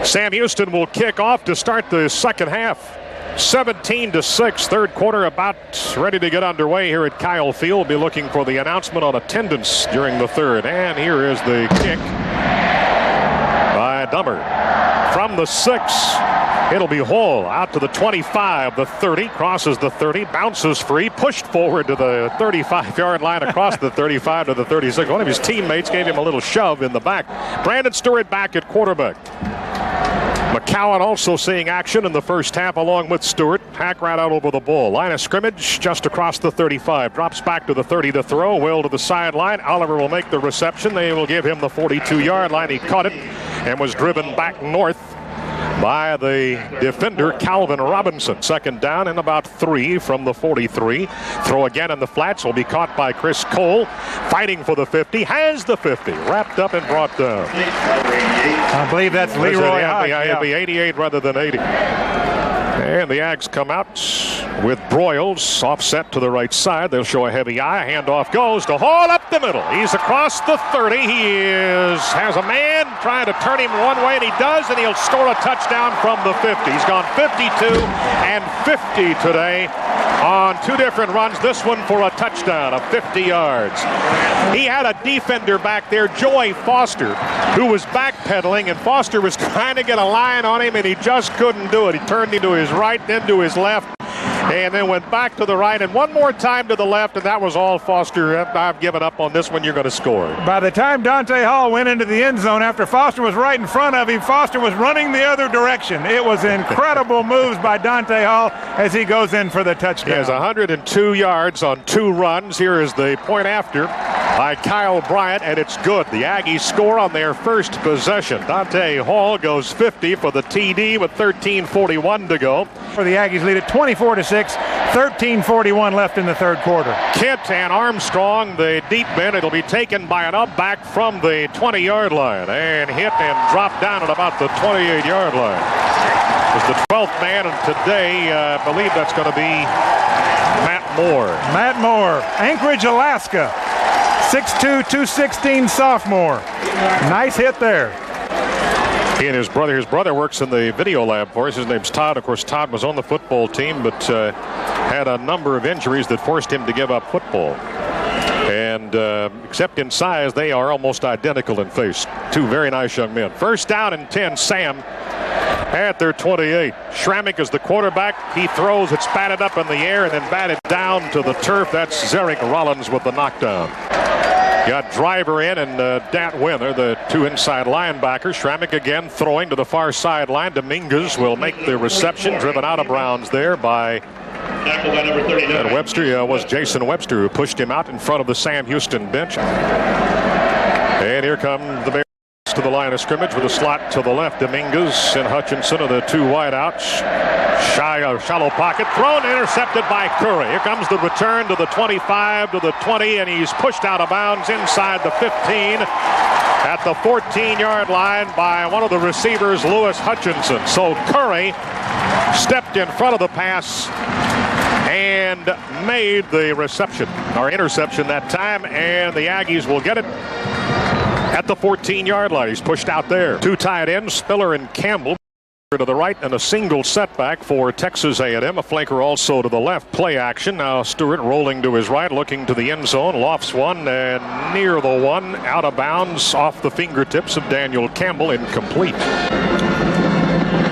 Sam Houston will kick off to start the second half. 17-6, third quarter about ready to get underway here at Kyle Field. Be looking for the announcement on attendance during the third. And here is the kick by Dummer. From the 6, it'll be Hall out to the 25, the 30, crosses the 30, bounces free, pushed forward to the 35-yard line across the 35 to the 36. One of his teammates gave him a little shove in the back. Brandon Stewart back at quarterback. McCowan also seeing action in the first half along with Stewart. Hack right out over the ball. Line of scrimmage just across the 35. Drops back to the 30 to throw. Will to the sideline. Oliver will make the reception. They will give him the 42-yard line. He caught it and was driven back north by the defender Calvin Robinson. Second down and about 3 from the 43. Throw again in the flats will be caught by Chris Cole. Fighting for the 50. Has the 50. Wrapped up and brought down. I believe that's Leroy Hodge. It'll be 88 rather than 80. And the Ags come out with Broyles offset to the right side. They'll show a heavy eye. Handoff goes to Hall up the middle. He's across the 30. He has a man trying to turn him one way, and he does, and he'll score a touchdown from the 50. He's gone 52 and 50 today on 2 different runs. This one for a touchdown of 50 yards. He had a defender back there, Joey Foster, who was backpedaling, and Foster was trying to get a line on him, and he just couldn't do it. He turned into his right, then to his left, and then went back to the right and one more time to the left, and that was all Foster. I've given up on this one. You're going to score. By the time Dante Hall went into the end zone after Foster was right in front of him, Foster was running the other direction. It was incredible moves by Dante Hall as he goes in for the touchdown. He has 102 yards on 2 runs. Here is the point after by Kyle Bryant, and it's good. The Aggies score on their first possession. Dante Hall goes 50 for the TD with 13:41 to go. For the Aggies lead at 24-6, 13:41 left in the third quarter. Kent and Armstrong, the deep men. It'll be taken by an up back from the 20-yard line and hit and dropped down at about the 28-yard line. It's the 12th man, and today I believe that's going to be Matt Moore. Matt Moore, Anchorage, Alaska. 6'2", 216 sophomore. Nice hit there. He and his brother works in the video lab for us. His name's Todd. Of course, Todd was on the football team, but had a number of injuries that forced him to give up football. And except in size, they are almost identical in face. 2 very nice young men. First down and 10, Sam at their 28. Schrammick is the quarterback. He throws. It's batted up in the air and then batted down to the turf. That's Zarek Rollins with the knockdown. Got Driver in and Dat Winner, the 2 inside linebackers. Schrammick again throwing to the far sideline. Dominguez will make the reception, driven out of bounds there by Webster. Was Jason Webster who pushed him out in front of the Sam Houston bench. And here come the Bears to the line of scrimmage with a slot to the left. Dominguez and Hutchinson are the 2 wideouts. Shallow pocket thrown, intercepted by Curry. Here comes the return to the 25, to the 20, and he's pushed out of bounds inside the 15 at the 14-yard line by one of the receivers, Lewis Hutchinson. So Curry stepped in front of the pass and made the reception or interception that time, and the Aggies will get it at the 14-yard line. He's pushed out there. 2 tight ends, Spiller and Campbell to the right, and a single setback for Texas A&M. A flanker also to the left. Play action. Now Stewart rolling to his right, looking to the end zone. Lofts one and near the one. Out of bounds off the fingertips of Daniel Campbell. Incomplete.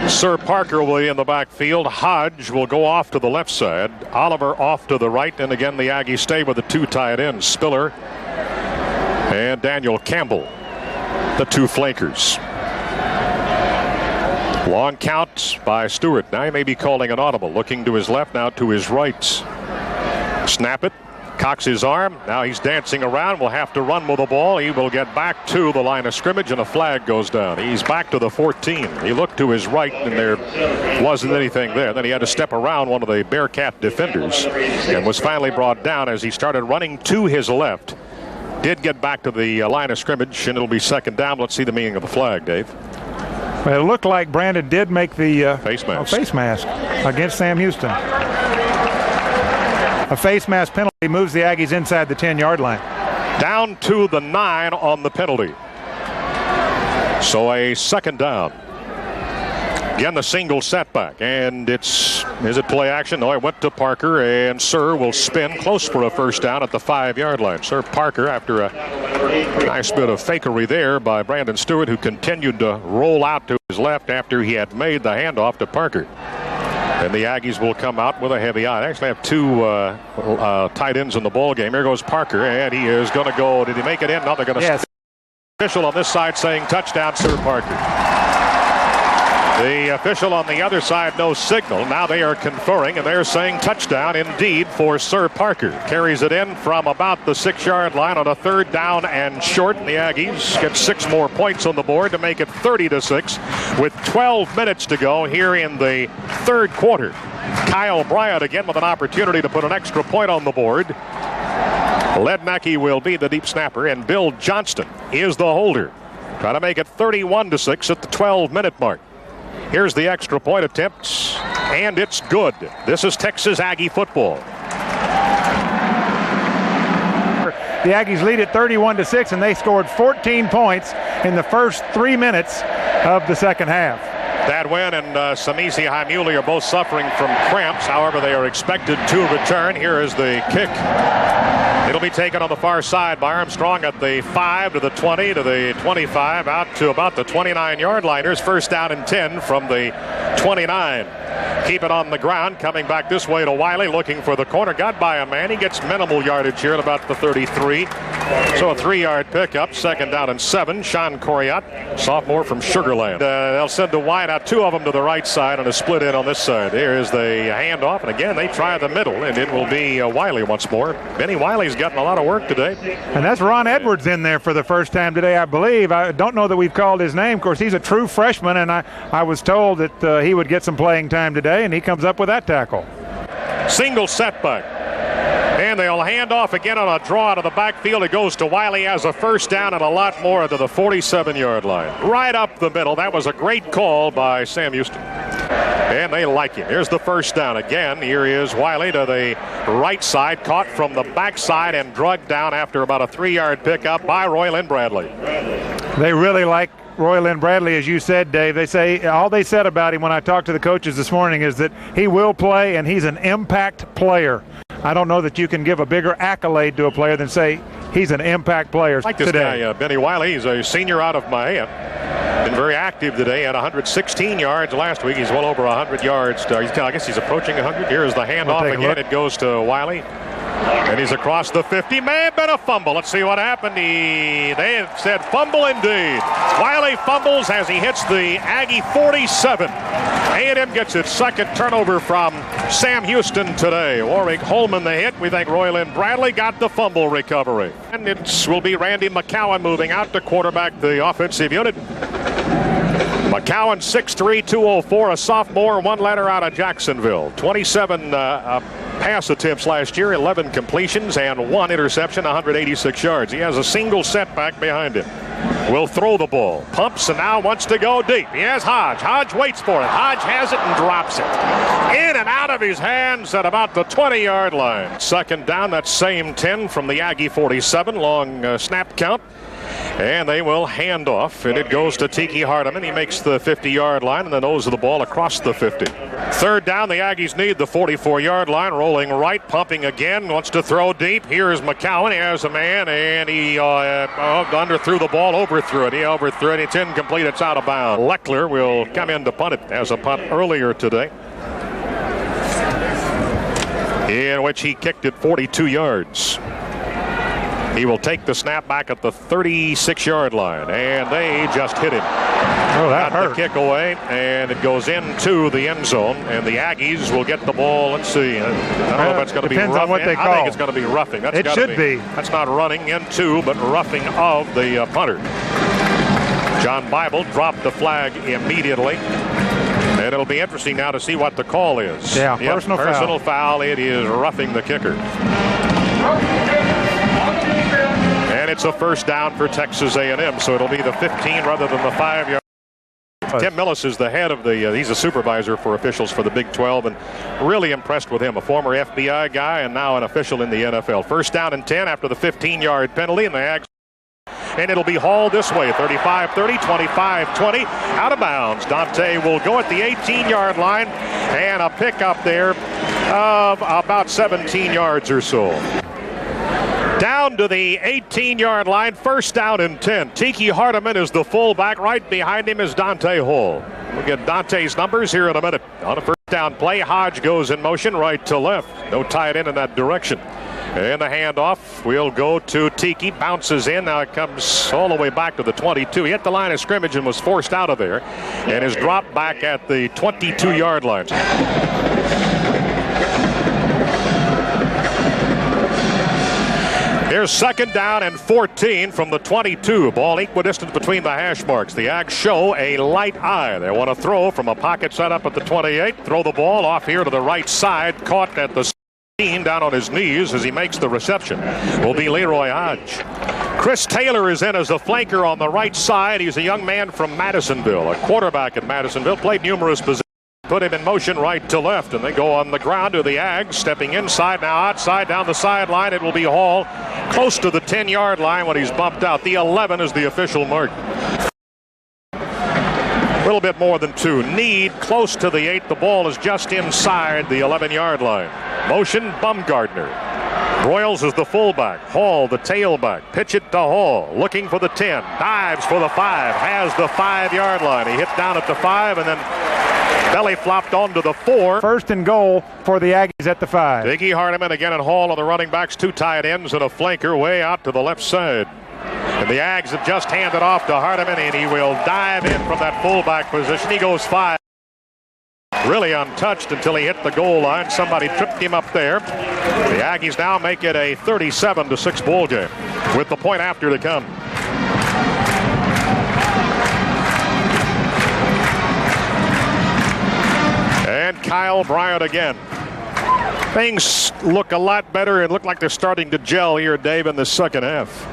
Sir Parker will be in the backfield. Hodge will go off to the left side. Oliver off to the right. And again, the Aggies stay with the 2 tight ends, Spiller and Daniel Campbell, the 2 flankers. Long count by Stewart. Now he may be calling an audible. Looking to his left, now to his right. Snap it. Cocks his arm. Now he's dancing around. Will have to run with the ball. He will get back to the line of scrimmage, and a flag goes down. He's back to the 14. He looked to his right, and there wasn't anything there. Then he had to step around one of the Bearcat defenders and was finally brought down as he started running to his left. Did get back to the line of scrimmage, and it'll be second down. Let's see the meaning of the flag, Dave. Well, it looked like Brandon did make the face mask against Sam Houston. A face mask penalty moves the Aggies inside the 10-yard line. Down to the 9 on the penalty. So a second down. Again, the single setback, and is it play action? No, it went to Parker, and Sir will spin close for a first down at the 5-yard line. Sir Parker, after a nice bit of fakery there by Brandon Stewart, who continued to roll out to his left after he had made the handoff to Parker. And the Aggies will come out with a heavy eye. They actually have 2 tight ends in the ball game. Here goes Parker, and he is going to go. Did he make it in? No, they're going to. Yes. Official on this side saying touchdown, Sir Parker. The official on the other side, no signal. Now they are conferring, and they're saying touchdown indeed for Sir Parker. Carries it in from about the 6-yard line on a 3rd down and short. And the Aggies get 6 more points on the board to make it 30-6 with 12 minutes to go here in the 3rd quarter. Kyle Bryant again with an opportunity to put an extra point on the board. Lednacki will be the deep snapper, and Bill Johnston is the holder. Trying to make it 31-6 at the 12-minute mark. Here's the extra point attempt, and it's good. This is Texas Aggie football. The Aggies lead at 31-6, and they scored 14 points in the first 3 minutes of the second half. That win and Samisi Haimuli are both suffering from cramps. However, they are expected to return. Here is the kick. It'll be taken on the far side by Armstrong at the 5 to the 20 to the 25 out to about the 29-yard line. Here's first down and 10 from the 29. Keep it on the ground. Coming back this way to Wiley looking for the corner. Got by a man. He gets minimal yardage here at about the 33. So a 3-yard pickup. Second down and 7. Sean Coriat, sophomore from Sugar Land. They'll send to wide out. 2 of them to the right side and a split in on this side. There is the handoff. And again, they try the middle. And it will be Wiley once more. Benny Wiley's gotten a lot of work today. And that's Ron Edwards in there for the first time today, I believe. I don't know that we've called his name. Of course, he's a true freshman. And I was told that he would get some playing time today. And he comes up with that tackle. Single setback. And they'll hand off again on a draw out of the backfield. It goes to Wiley as a first down and a lot more to the 47-yard line. Right up the middle. That was a great call by Sam Houston. And they like him. Here's the first down again. Here is Wiley to the right side. Caught from the backside and drugged down after about a 3-yard pickup by Roy Lynn Bradley. They really like Roy Lynn Bradley, as you said, Dave. They say all they said about him when I talked to the coaches this morning is that he will play and he's an impact player. I don't know that you can give a bigger accolade to a player than say he's an impact player like this today. Guy, Benny Wiley. He's a senior out of Maya. Been very active today. Had 116 yards last week. He's well over 100 yards. I guess he's approaching 100. Here's the handoff again. It goes to Wiley. And he's across the 50. May have been a fumble. Let's see what happened. They said fumble indeed. Wiley fumbles as he hits the Aggie 47. A&M gets its second turnover from Sam Houston today. Warwick Holman the hit. We think Roy Lynn Bradley got the fumble recovery. And it will be Randy McCowan moving out to quarterback the offensive unit. McCowan, 6'3", 204, a sophomore, one letter out of Jacksonville. 27 pass attempts last year, 11 completions, and 1 interception, 186 yards. He has a single setback behind him. Will throw the ball. Pumps and now wants to go deep. He has Hodge. Hodge waits for it. Hodge has it and drops it. In and out of his hands at about the 20-yard line. Second down, that same 10 from the Aggie 47. Long snap count. And they will hand off, and it goes to Tiki Hardiman. He makes the 50-yard line and the nose of the ball across the 50. Third down, the Aggies need the 44-yard line. Rolling right, pumping again, wants to throw deep. Here's McCowan. He has a man, and he underthrew the ball, overthrew it. He overthrew it. It's incomplete. It's out of bounds. Leckler will come in to punt it as a punt earlier today, in which he kicked it 42 yards. He will take the snap back at the 36-yard line, and they just hit him. Oh, that hurt. The kick away, and it goes into the end zone, and the Aggies will get the ball. Let's see. I don't know if that's going to be roughing. On what they call. I think it's going to be roughing. It should be. That's not running into, but roughing of the punter. John Bible dropped the flag immediately. And it'll be interesting now to see what the call is. Yeah, personal foul. It is roughing the kicker. And it's a first down for Texas A&M, so it'll be the 15 rather than the 5-yard. Tim Millis is the head of he's a supervisor for officials for the Big 12, and really impressed with him. A former FBI guy and now an official in the NFL. First down and 10 after the 15-yard penalty, and the Ags. And it'll be hauled this way, 35-30, 25-20, out of bounds. Dante will go at the 18-yard line, and a pickup there of about 17 yards or so. Down to the 18-yard line, first down and 10. Tiki Hardiman is the fullback. Right behind him is Dante Hall. We'll get Dante's numbers here in a minute. On a first down play, Hodge goes in motion right to left. No tight end in that direction. And the handoff will go to Tiki. Bounces in. Now it comes all the way back to the 22. He hit the line of scrimmage and was forced out of there. And is dropped back at the 22-yard line. Here's second down and 14 from the 22. Ball equidistant between the hash marks. The Ags show a light eye. They want to throw from a pocket set up at the 28. Throw the ball off here to the right side. Caught at the 16 down on his knees as he makes the reception. Will be Leroy Hodge. Chris Taylor is in as a flanker on the right side. He's a young man from Madisonville, a quarterback at Madisonville. Played numerous positions. Put him in motion right to left, and they go on the ground to the Ags. Stepping inside, now outside, down the sideline. It will be Hall close to the 10-yard line when he's bumped out. The 11 is the official mark. A little bit more than 2. Need close to the 8. The ball is just inside the 11-yard line. Motion, Bumgardner. Broyles is the fullback. Hall, the tailback. Pitch it to Hall. Looking for the 10. Dives for the 5. Has the 5-yard line. He hit down at the 5 and then belly flopped onto the 4. First and goal for the Aggies at the 5. Biggie Hardiman again and Hall on the running backs. 2 tight ends and a flanker way out to the left side. And the Ags have just handed off to Hardiman, and he will dive in from that fullback position. He goes 5. Really untouched until he hit the goal line. Somebody tripped him up there. The Aggies now make it a 37-6 ball game with the point after to come. And Kyle Bryant again. Things look a lot better and look like they're starting to gel here, Dave, in the second half.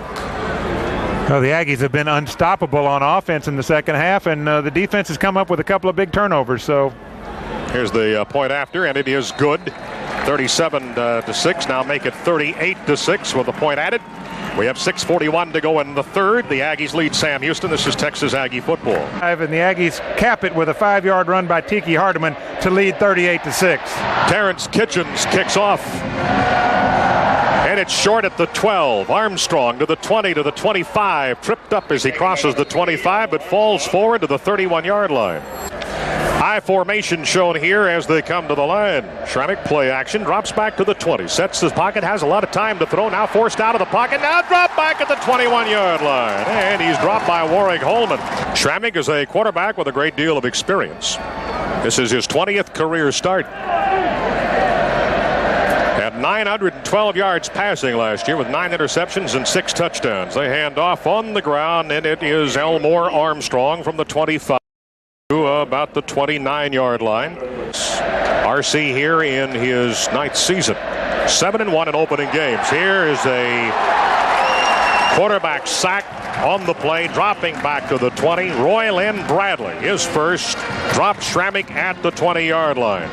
Well, the Aggies have been unstoppable on offense in the second half, and the defense has come up with a couple of big turnovers. So here's the point after, and it is good. 37-6. Now make it 38-6 with the point added. We have 6:41 to go in the third. The Aggies lead Sam Houston. This is Texas Aggie football. And the Aggies cap it with a 5-yard run by Tiki Hardiman to lead 38-6. Terrence Kitchens kicks off. And it's short at the 12. Armstrong to the 20, to the 25. Tripped up as he crosses the 25, but falls forward to the 31-yard line. High formation shown here as they come to the line. Schrammick play action, drops back to the 20. Sets his pocket, has a lot of time to throw. Now forced out of the pocket. Now dropped back at the 21-yard line. And he's dropped by Warwick Holman. Schrammick is a quarterback with a great deal of experience. This is his 20th career start. Had 912 yards passing last year with 9 interceptions and 6 touchdowns. They hand off on the ground, and it is Elmore Armstrong from the 25 to about the 29-yard line. RC here in his 9th season. 7-1 in opening games. Here is a quarterback sack on the play, dropping back to the 20. Roy Lynn Bradley, his first, dropped Schrammick at the 20-yard line.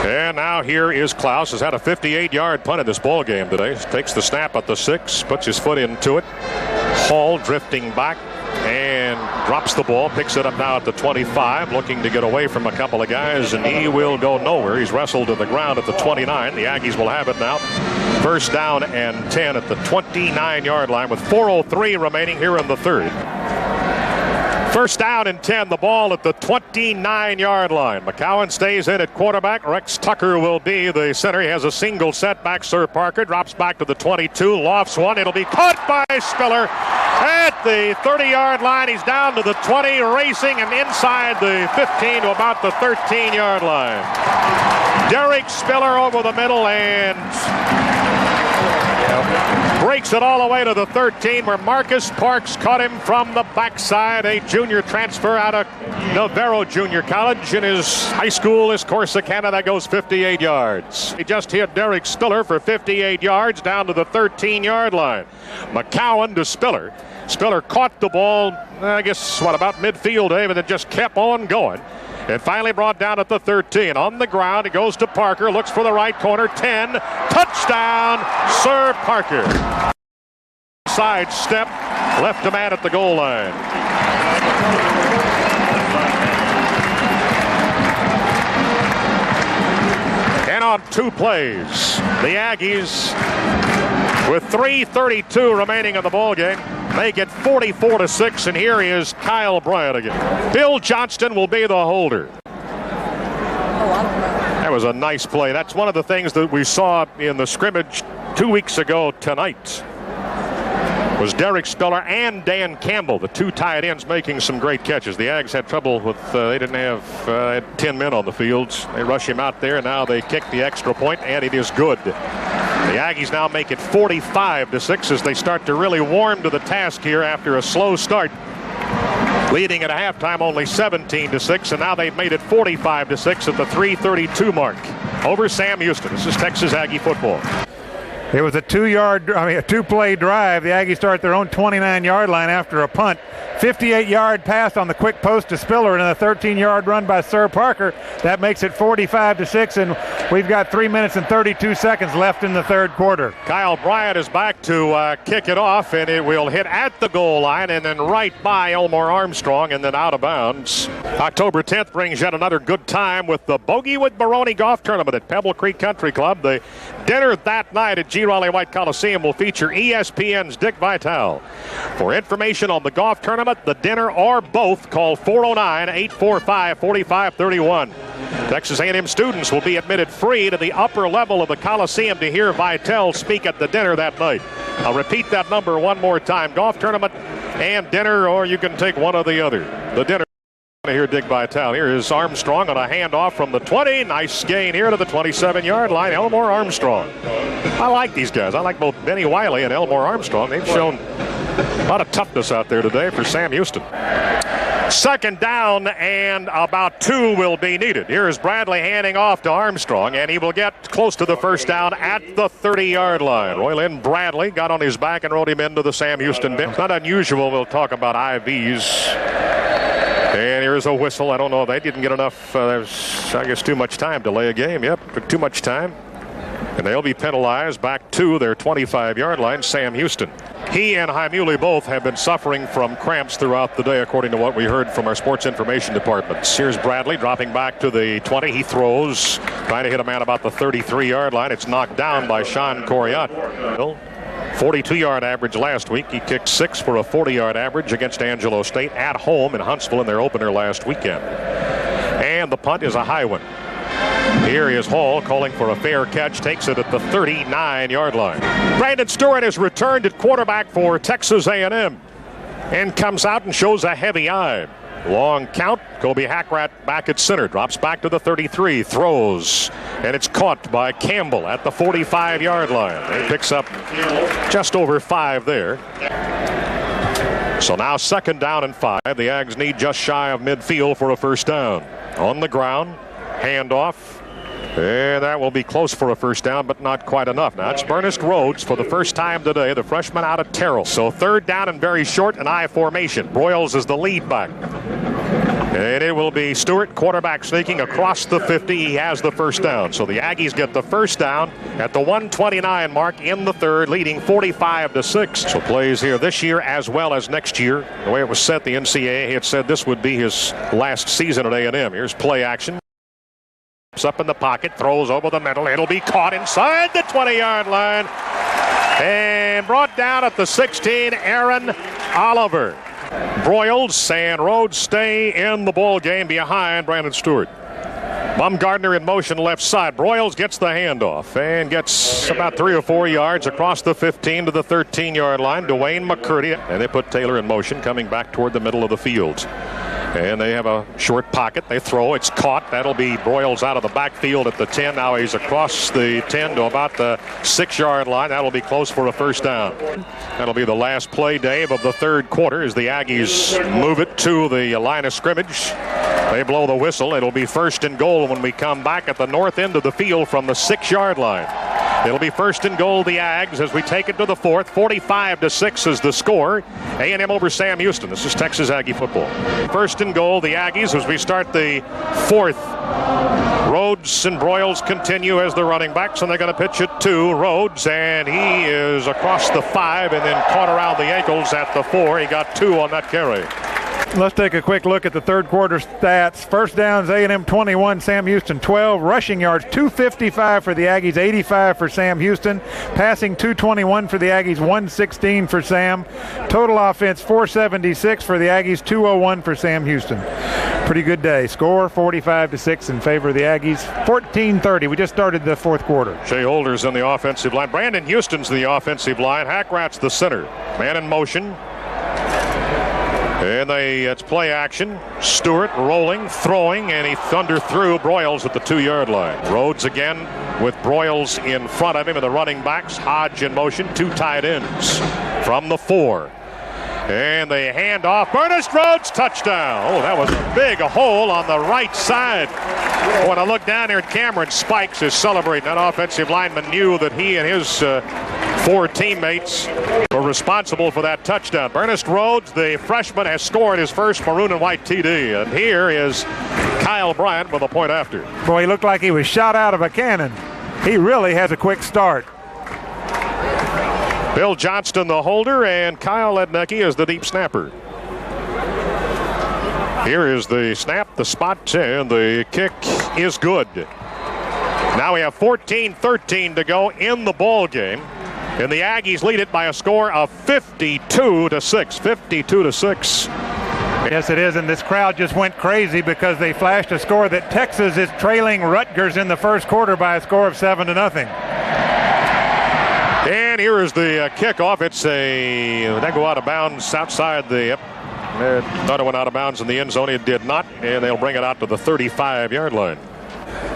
And now here is Klaus. Has had a 58-yard punt in this ball game today. Takes the snap at the 6, puts his foot into it. Hall drifting back and drops the ball, picks it up now at the 25, looking to get away from a couple of guys, and he will go nowhere. He's wrestled to the ground at the 29. The Aggies will have it now. First down and 10 at the 29-yard line with 4:03 remaining here in the third. First down and 10, the ball at the 29-yard line. McCowan stays in at quarterback. Rex Tucker will be the center. He has a single setback. Sir Parker drops back to the 22, lofts one. It'll be caught by Spiller at the 30-yard line. He's down to the 20, racing and inside the 15 to about the 13-yard line. Derek Spiller over the middle and breaks it all the way to the 13, where Marcus Parks caught him from the backside. A junior transfer out of Navarro Junior College in his high school. His Corsicana, that goes 58 yards. He just hit Derek Spiller for 58 yards down to the 13-yard line. McCowan to Spiller. Spiller caught the ball, I guess, about midfield, Dave, and it just kept on going. And finally brought down at the 13. On the ground, it goes to Parker, looks for the right corner, 10. Touchdown, Sir Parker. Side step, left a man at the goal line. And on 2 plays, the Aggies, with 3:32 remaining in the ball game, make it 44-6, and here is Kyle Bryant again. Bill Johnston will be the holder. That was a nice play. That's one of the things that we saw in the scrimmage 2 weeks ago tonight. Was Derek Spiller and Dan Campbell, the 2 tight ends, making some great catches. The Ags had trouble with, they didn't have 10 men on the field. They rush him out there, and now they kick the extra point, and it is good. The Aggies now make it 45-6 as they start to really warm to the task here after a slow start. Leading at a halftime only 17-6, and now they've made it 45-6 at the 3:32 mark over Sam Houston. This is Texas Aggie football. It was a two-play drive. The Aggies start their own 29-yard line after a punt. 58-yard pass on the quick post to Spiller and a 13-yard run by Sir Parker. That makes it 45-6, and we've got 3 minutes and 32 seconds left in the third quarter. Kyle Bryant is back to kick it off, and it will hit at the goal line and then right by Elmore Armstrong and then out of bounds. October 10th brings yet another good time with the Bogey with Baroni Golf Tournament at Pebble Creek Country Club. The dinner that night at G. Raleigh White Coliseum will feature ESPN's Dick Vitale. For information on the golf tournament, the dinner, or both, call 409-845-4531. Texas A&M students will be admitted free to the upper level of the Coliseum to hear Vitale speak at the dinner that night. I'll repeat that number one more time. Golf tournament and dinner, or you can take one or the other. The dinner. Here, Dick Vitale. Here is Armstrong on a handoff from the 20. Nice gain here to the 27-yard line. Elmore Armstrong. I like these guys. I like both Benny Wiley and Elmore Armstrong. They've shown a lot of toughness out there today for Sam Houston. Second down, and about 2 will be needed. Here is Bradley handing off to Armstrong, and he will get close to the first down at the 30-yard line. Roy Lynn Bradley got on his back and rode him into the Sam Houston bench. It's not unusual. We'll talk about IVs. And here's a whistle. I don't know. They didn't get enough. There's, I guess, too much time to lay a game. Yep, too much time. And they'll be penalized back to their 25-yard line, Sam Houston. He and Haimuli both have been suffering from cramps throughout the day, according to what we heard from our sports information departments. Here's Bradley dropping back to the 20. He throws, trying to hit a man about the 33-yard line. It's knocked down by Sean Coriat. 42-yard average last week. He kicked 6 for a 40-yard average against Angelo State at home in Huntsville in their opener last weekend. And the punt is a high one. Here is Hall calling for a fair catch, takes it at the 39-yard line. Brandon Stewart has returned at quarterback for Texas A&M and comes out and shows a heavy eye. Long count. Kobe Hackrat back at center. Drops back to the 33. Throws. And it's caught by Campbell at the 45-yard line. He picks up just over 5 there. So now second down and 5. The Ags need just shy of midfield for a first down. On the ground. Handoff. And that will be close for a first down, but not quite enough. Now it's Ernest Rhodes for the first time today, the freshman out of Terrell. So third down and very short, an I formation. Broyles is the lead back. And it will be Stewart, quarterback, sneaking across the 50. He has the first down. So the Aggies get the first down at the 129 mark in the third, leading 45-6. So plays here this year as well as next year. The way it was set, the NCAA had said this would be his last season at A&M. Here's play action. Up in the pocket, throws over the middle. It'll be caught inside the 20-yard line and brought down at the 16. Aaron Oliver. Broyles and Rhodes stay in the ball game behind Brandon Stewart. Bumgardner in motion left side. Broyles gets the handoff and gets about 3 or 4 yards across the 15 to the 13-yard line. Dwayne McCurdy, and they put Taylor in motion, coming back toward the middle of the field. And they have a short pocket. They throw. It's caught. That'll be Broyles out of the backfield at the 10. Now he's across the 10 to about the 6-yard line. That'll be close for a first down. That'll be the last play, Dave, of the third quarter as the Aggies move it to the line of scrimmage. They blow the whistle. It'll be first and goal when we come back at the north end of the field from the 6-yard line. It'll be first and goal, the Ags, as we take it to the fourth. 45-6 is the score. A&M over Sam Houston. This is Texas Aggie football. First and goal, the Aggies, as we start the fourth. Rhodes and Broyles continue as the running backs, and they're going to pitch it to Rhodes, and he is across the 5 and then caught around the ankles at the 4. He got 2 on that carry. Let's take a quick look at the third quarter stats. First downs, A&M 21, Sam Houston 12. Rushing yards, 255 for the Aggies, 85 for Sam Houston. Passing, 221 for the Aggies, 116 for Sam. Total offense, 476 for the Aggies, 201 for Sam Houston. Pretty good day. Score, 45-6 in favor of the Aggies. 14-30. We just started the fourth quarter. Shea Holder's in the offensive line. Brandon Houston's in the offensive line. Hackrat's the center. Man in motion. And it's play action. Stewart rolling, throwing, and he threw Broyles at the 2-yard line. Rhodes again with Broyles in front of him and the running backs. Hodge in motion, 2 tight ends from the 4. And they hand off. Ernest Rhodes, touchdown. Oh, that was a big hole on the right side. When I look down here at Cameron Spikes is celebrating. That offensive lineman knew that he and his 4 teammates were responsible for that touchdown. Ernest Rhodes, the freshman, has scored his first maroon and white TD. And here is Kyle Bryant with a point after. Boy, he looked like he was shot out of a cannon. He really has a quick start. Bill Johnston, the holder, and Kyle Lednecke is the deep snapper. Here is the snap, the spot, and the kick is good. Now we have 14-13 to go in the ball game, and the Aggies lead it by a score of 52-6. 52-6. Yes, it is, and this crowd just went crazy because they flashed a score that Texas is trailing Rutgers in the first quarter by a score of 7-0. And here is the kickoff. It's they go out of bounds outside the. Thought it went out of bounds in the end zone. It did not, and they'll bring it out to the 35-yard line.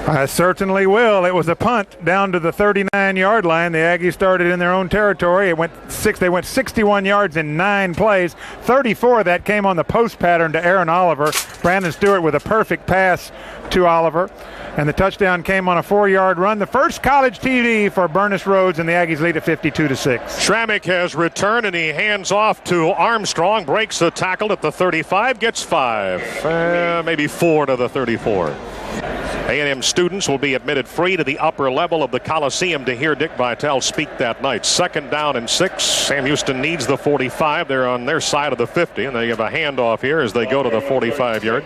I certainly will. It was a punt down to the 39-yard line. The Aggies started in their own territory. They went 61 yards in 9 plays. 34 of that came on the post pattern to Aaron Oliver. Brandon Stewart with a perfect pass to Oliver. And the touchdown came on a 4-yard run. The first college TD for Ernest Rhodes, and the Aggies lead at 52-6. Schrammick has returned, and he hands off to Armstrong. Breaks the tackle at the 35, gets 5, maybe 4 to the 34. A&M students will be admitted free to the upper level of the Coliseum to hear Dick Vitale speak that night. 2nd down and 6. Sam Houston needs the 45. They're on their side of the 50, and they have a handoff here as they go to the 45-yard.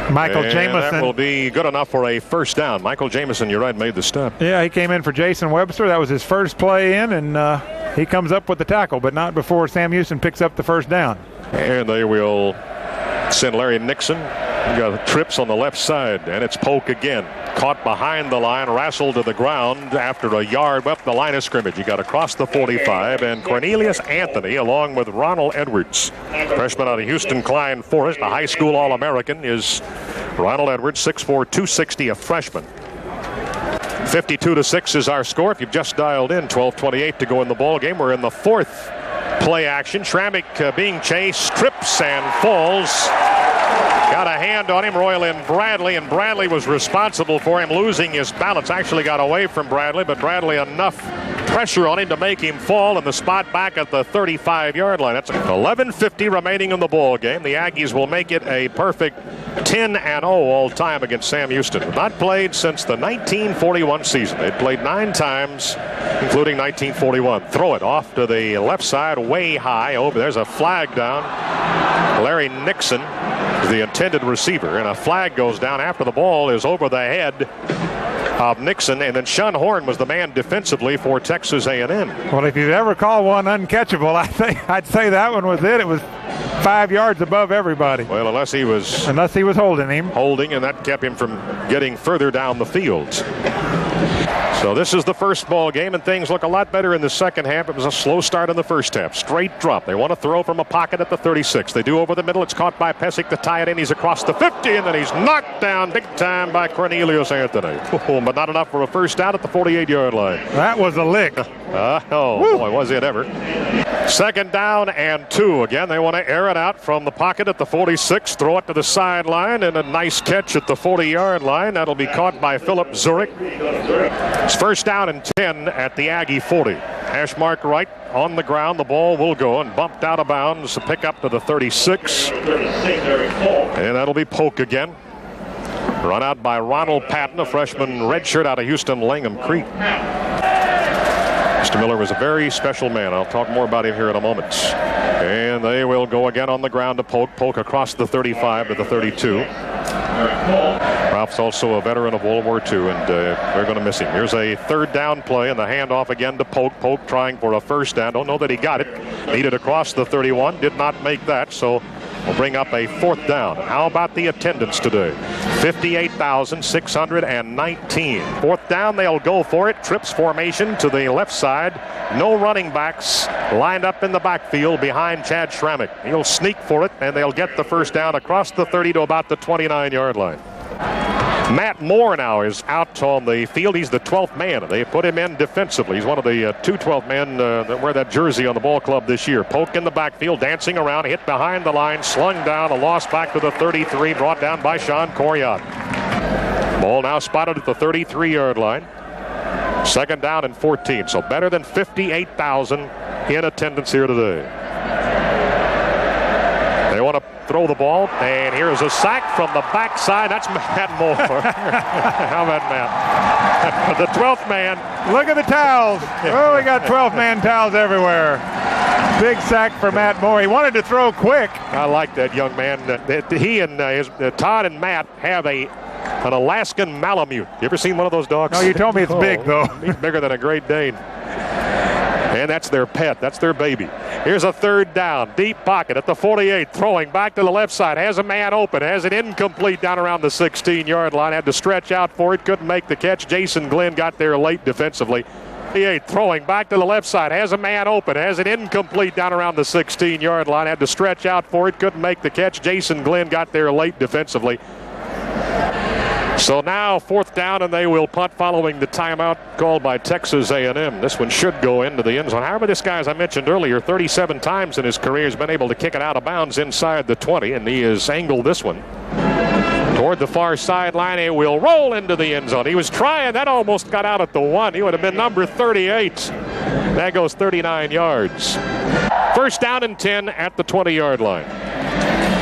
Michael Jamison. That will be good enough for a first down. Michael Jamison, you're right, made the step. Yeah, he came in for Jason Webster. That was his first play in, and he comes up with the tackle, but not before Sam Houston picks up the first down. And they will send Larry Nixon. He got trips on the left side, and it's Polk again. Caught behind the line, wrestled to the ground after a yard up the line of scrimmage. He got across the 45, and Cornelius Anthony, along with Ronald Edwards, freshman out of Houston Klein Forest, a high school All-American, is Ronald Edwards, 6'4", 260, a freshman. 52-6 is our score. If you've just dialed in, 12:28 to go in the ball game. We're in the 4th play action. Schrammick being chased, trips and falls. Got a hand on him, Royland Bradley, and Bradley was responsible for him losing his balance. Actually got away from Bradley, but Bradley enough pressure on him to make him fall in the spot back at the 35-yard line. That's 11:50 remaining in the ball game. The Aggies will make it a perfect 10-0 all time against Sam Houston. Not played since the 1941 season. They'd played 9 times, including 1941. Throw it off to the left side, way high over. There's a flag down. Larry Nixon, the intended receiver, and a flag goes down after the ball is over the head of Nixon, and then Sean Horn was the man defensively for Texas A&M. Well, if you'd ever call one uncatchable, I'd say that one was it. It was 5 yards above everybody. Well, unless he was holding him. And that kept him from getting further down the field. So this is the first ball game, and things look a lot better in the second half. It was a slow start in the first half. Straight drop. They want to throw from a pocket at the 36. They do over the middle. It's caught by Pesic to tie it in. He's across the 50, and then he's knocked down big time by Cornelius Anthony. But not enough for a first down at the 48-yard line. That was a lick. Boy, was it ever. 2nd down and 2. Again, they want to air it out from the pocket at the 46, throw it to the sideline, and a nice catch at the 40-yard line. That'll be caught by Philip Zurich. It's 1st down and 10 at the Aggie 40. Hash mark right on the ground. The ball will go and bumped out of bounds to pick up to the 36. And that'll be Polk again. Run out by Ronald Patton, a freshman redshirt out of Houston Langham Creek. Mr. Miller was a very special man. I'll talk more about him here in a moment. And they will go again on the ground to Polk. Polk across the 35 to the 32. Ralph's also a veteran of World War II, and they're going to miss him. Here's a 3rd down play, and the handoff again to Polk. Polk trying for a first down. Don't know that he got it. Needed across the 31. Did not make that, so we'll bring up a 4th down. How about the attendance today? 58,619. 4th down, they'll go for it. Trips formation to the left side. No running backs lined up in the backfield behind Chad Schrammick. He'll sneak for it, and they'll get the first down across the 30 to about the 29-yard line. Matt Moore now is out on the field. He's the 12th man. They put him in defensively. He's one of the two 12th men that wear that jersey on the ball club this year. Polk in the backfield, dancing around, hit behind the line, slung down, a loss back to the 33, brought down by Sean Coryat. Ball now spotted at the 33-yard line. Second down and 14, so better than 58,000 in attendance here today. They want to throw the ball, and here's a sack from the backside. That's Matt Moore. How about Matt? The 12th man. Look at the towels. Oh, we got 12-man towels everywhere. Big sack for Matt Moore. He wanted to throw quick. I like that young man. He and Todd and Matt have an Alaskan Malamute. You ever seen one of those dogs? No, you told me it's big, though. He's bigger than a Great Dane. And that's their pet. That's their baby. Here's a third down. Deep pocket at the 48. Throwing back to the left side. Has a man open. Has it incomplete down around the 16-yard line. Had to stretch out for it. Couldn't make the catch. Jason Glenn got there late defensively. Throwing back to the left side. Has a man open. Has it incomplete down around the 16-yard line. Had to stretch out for it. Couldn't make the catch. Jason Glenn got there late defensively. So now fourth down, and they will punt following the timeout called by Texas A&M. This one should go into the end zone. However, this guy, as I mentioned earlier, 37 times in his career has been able to kick it out of bounds inside the 20, and he has angled this one toward the far sideline. It will roll into the end zone. He was trying. That almost got out at the 1. He would have been number 38. That goes 39 yards. First down and 10 at the 20-yard line.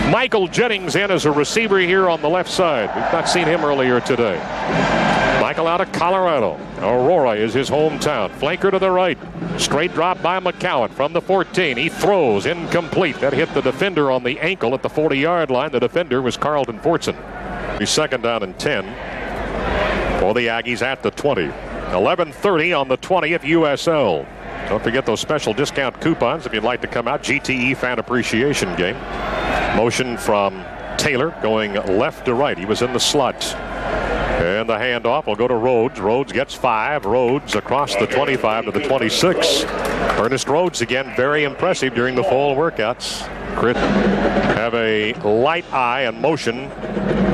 Michael Jennings in as a receiver here on the left side. We've not seen him earlier today. Michael out of Colorado. Aurora is his hometown. Flanker to the right. Straight drop by McCowan from the 14. He throws incomplete. That hit the defender on the ankle at the 40-yard line. The defender was Carlton Fortson. He's second down and 10 for the Aggies at the 20. 11:30 on the 20th USL. Don't forget those special discount coupons if you'd like to come out. GTE Fan Appreciation Game. Motion from Taylor going left to right. He was in the slot. And the handoff will go to Rhodes. Rhodes gets 5. Rhodes across the 25 to the 26. Ernest Rhodes again, very impressive during the fall workouts. Crit have a light eye and motion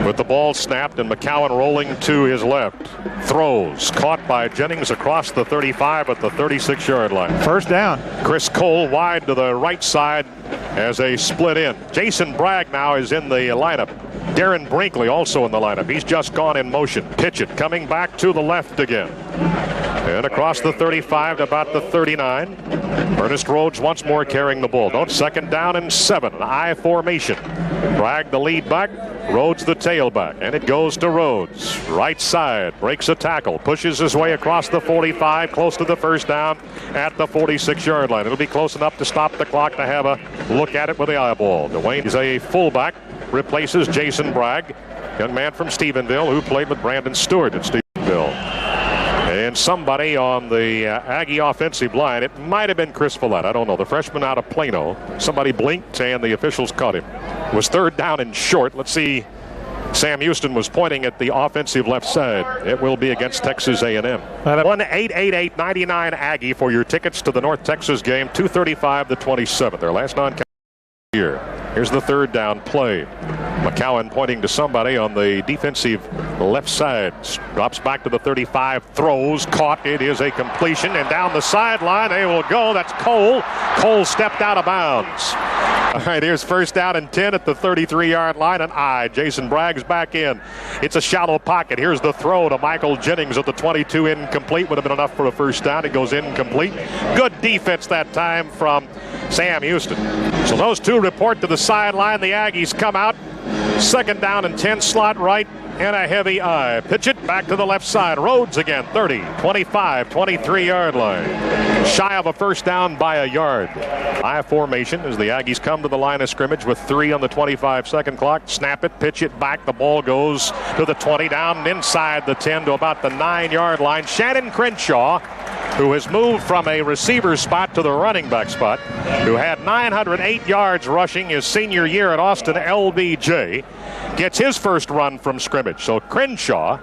with the ball snapped, and McCowan rolling to his left. Throws caught by Jennings across the 35 at the 36-yard line. First down. Chris Cole wide to the right side as a split in. Jason Bragg now is in the lineup. Darren Brinkley also in the lineup. He's just gone in motion. Pitch it coming back to the left again. And across the 35 to about the 39. Ernest Rhodes once more carrying the ball. Don't second down and 7. An I formation. Bragg the lead back. Rhodes the tailback. And it goes to Rhodes. Right side. Breaks a tackle. Pushes his way across the 45. Close to the first down at the 46-yard line. It'll be close enough to stop the clock to have a look at it with the eyeball. Dwayne is a fullback. Replaces Jason Bragg. Young man from Stephenville who played with Brandon Stewart at Stephenville. And somebody on the Aggie offensive line, it might have been Chris Follett, I don't know, the freshman out of Plano. Somebody blinked and the officials caught him. It was third down and short. Let's see. Sam Houston was pointing at the offensive left side. It will be against Texas A&M. 1-888-99 Aggie for your tickets to the North Texas game. 2:35 to 27. Their last non-count here. Here's the third down play. McCowan pointing to somebody on the defensive left side. Drops back to the 35. Throws. Caught. It is a completion. And down the sideline they will go. That's Cole. Cole stepped out of bounds. All right, here's first down and 10 at the 33-yard line. And Jason Bragg's back in. It's a shallow pocket. Here's the throw to Michael Jennings at the 22. Incomplete. Would have been enough for a first down. It goes incomplete. Good defense that time from Sam Houston. So those two report to the sideline. The Aggies come out. Second down and 10, slot right, and a heavy eye. Pitch it back to the left side. Rhodes again, 30, 25, 23-yard line. Shy of a first down by a yard. I formation as the Aggies come to the line of scrimmage with 3 on the 25-second clock. Snap it, pitch it back. The ball goes to the 20, down inside the 10 to about the 9-yard line. Shannon Crenshaw, who has moved from a receiver spot to the running back spot, who had 908 yards rushing his senior year at Austin LBJ, gets his first run from scrimmage. So Crenshaw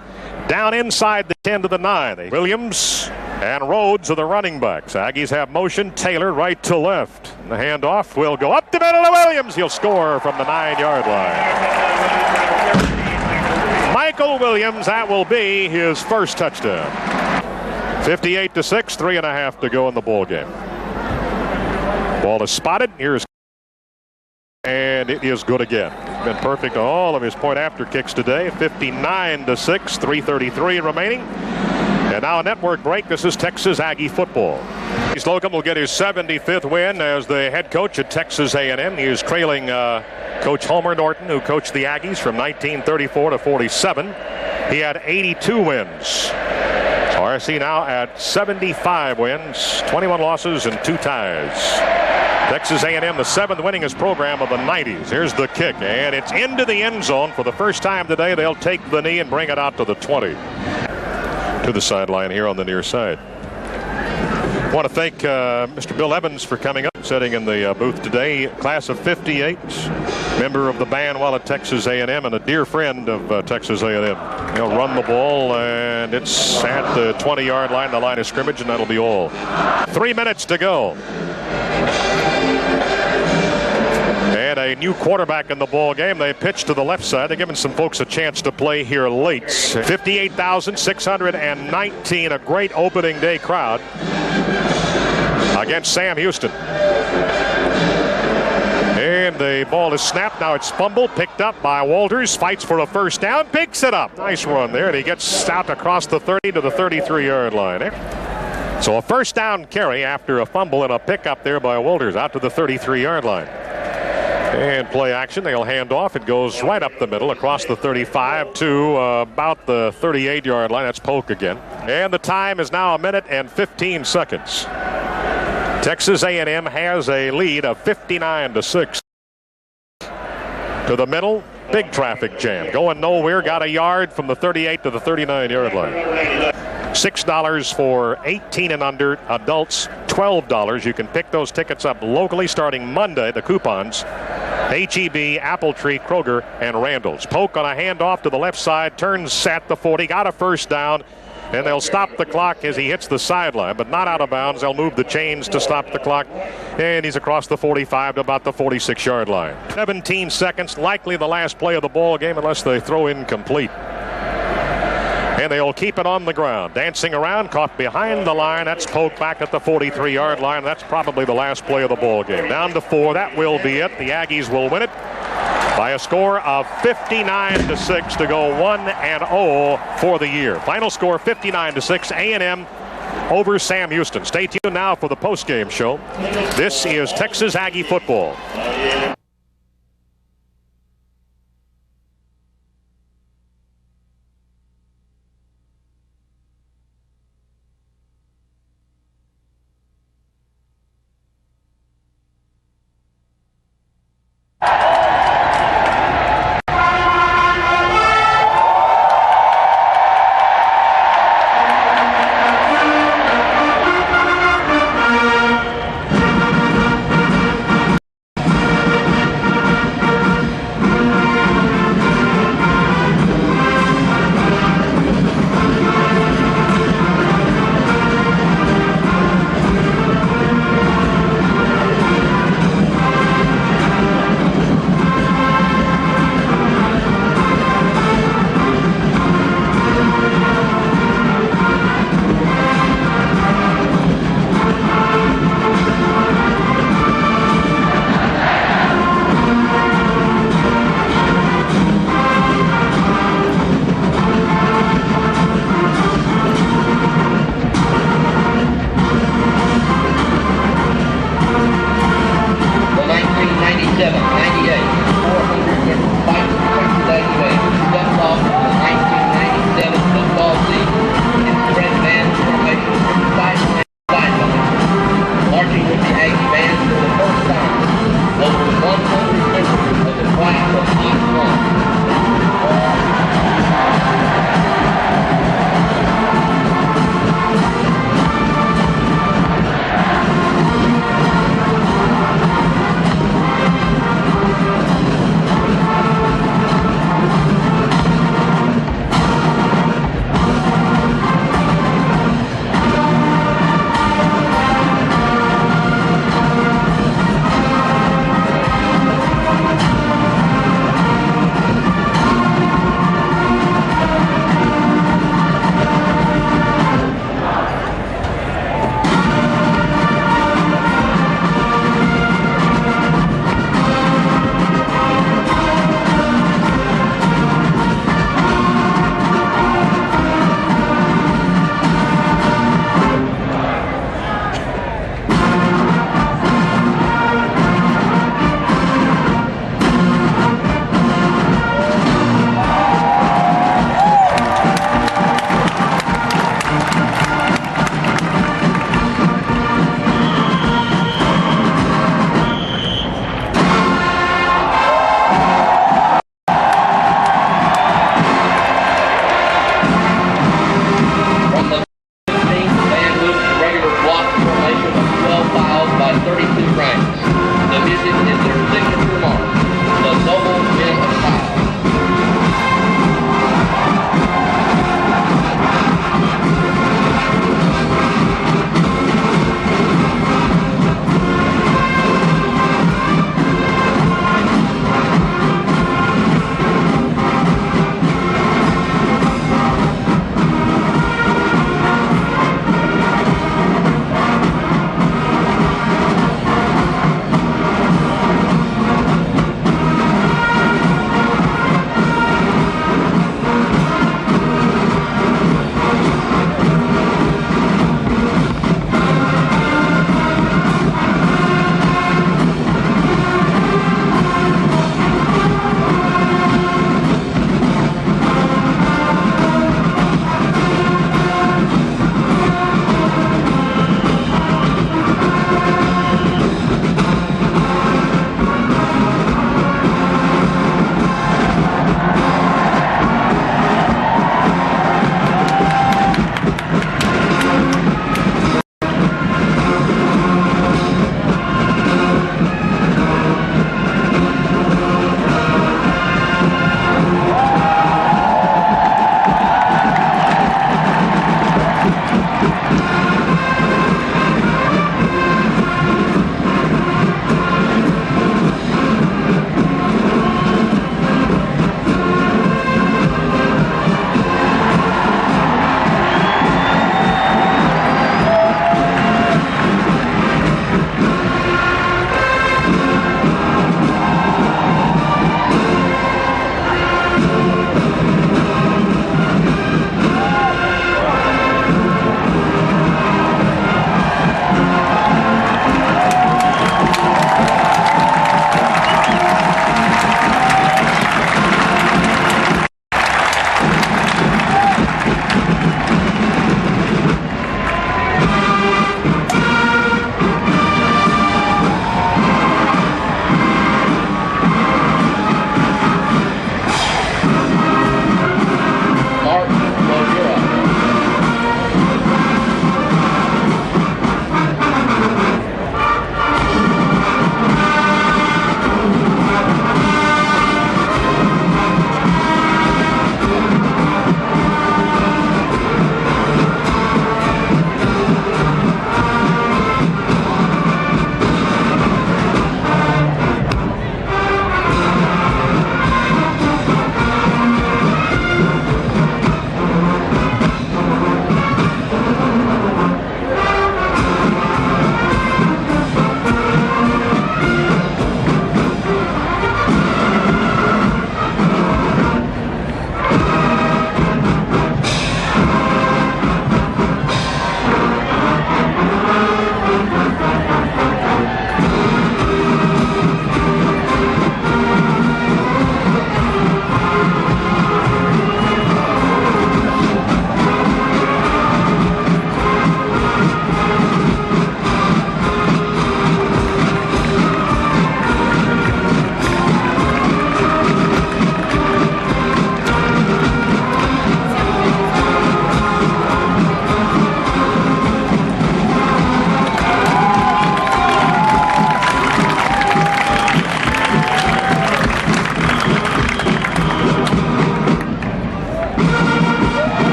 down inside the 10 to the 9. Williams and Rhodes are the running backs. Aggies have motion. Taylor right to left. And the handoff will go up the middle to Williams. He'll score from the 9-yard line. Michael Williams, that will be his first touchdown. 58-6, 3.5 to go in the ball game. Ball is spotted. Here's and it is good again. He's been perfect on all of his point after kicks today. 59-6, 3:33 remaining. And now a network break. This is Texas Aggie football. Slocum will get his 75th win as the head coach at Texas A&M. He is trailing Coach Homer Norton, who coached the Aggies from 1934 to 47. He had 82 wins. RC now at 75 wins, 21 losses, and 2 ties. Texas A&M, the 7th winningest program of the 90s. Here's the kick, and it's into the end zone. For the first time today, they'll take the knee and bring it out to the 20. To the sideline here on the near side. I want to thank Mr. Bill Evans for coming up, sitting in the booth today. Class of 58, member of the band while at Texas A&M, and a dear friend of Texas A&M. He'll run the ball, and it's at the 20-yard line, the line of scrimmage, and that'll be all. 3 minutes to go. And a new quarterback in the ball game. They pitch to the left side. They're giving some folks a chance to play here late. 58,619, a great opening day crowd against Sam Houston. And the ball is snapped. Now it's fumbled, picked up by Walters. Fights for a first down, picks it up. Nice run there, and he gets out across the 30 to the 33-yard line. So a first down carry after a fumble and a pickup there by Walters out to the 33-yard line. And play action. They'll hand off. It goes right up the middle across the 35 to about the 38-yard line. That's Polk again. And the time is now 1 minute and 15 seconds. Texas A&M has a lead of 59-6. To the middle, big traffic jam. Going nowhere. Got a yard from the 38 to the 39-yard line. $6 for 18 and under adults, $12. You can pick those tickets up locally starting Monday, the coupons. H-E-B, Apple Tree, Kroger, and Randall's. Polk on a handoff to the left side, turns at the 40, got a first down, and they'll stop the clock as he hits the sideline, but not out of bounds. They'll move the chains to stop the clock, and he's across the 45 to about the 46-yard line. 17 seconds, likely the last play of the ball game unless they throw incomplete. And they'll keep it on the ground. Dancing around, caught behind the line. That's Polk back at the 43-yard line. That's probably the last play of the ball game. Down to 4. That will be it. The Aggies will win it by a score of 59-6 to go 1-0 for the year. Final score 59-6. A&M over Sam Houston. Stay tuned now for the postgame show. This is Texas Aggie football.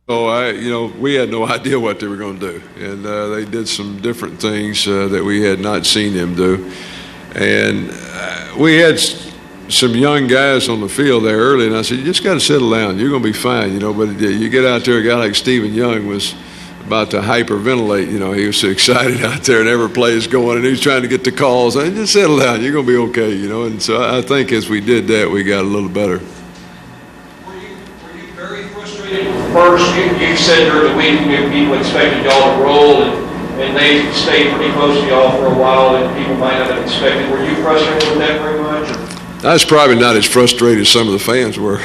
So we had no idea what they were going to do, and they did some different things that we had not seen them do. And we had some young guys on the field there early, and I said, "You just got to settle down. You're going to be fine, But you get out there, a guy like Stephen Young was about to hyperventilate. He was so excited out there, and every play is going, and he was trying to get the calls. I said, just settle down. You're going to be okay, And so I think as we did that, we got a little better. Very frustrated. First, you said during the week people expected y'all to roll, and they stayed pretty close to y'all for a while, and people might not have expected. Were you frustrated with that very much? I was probably not as frustrated as some of the fans were.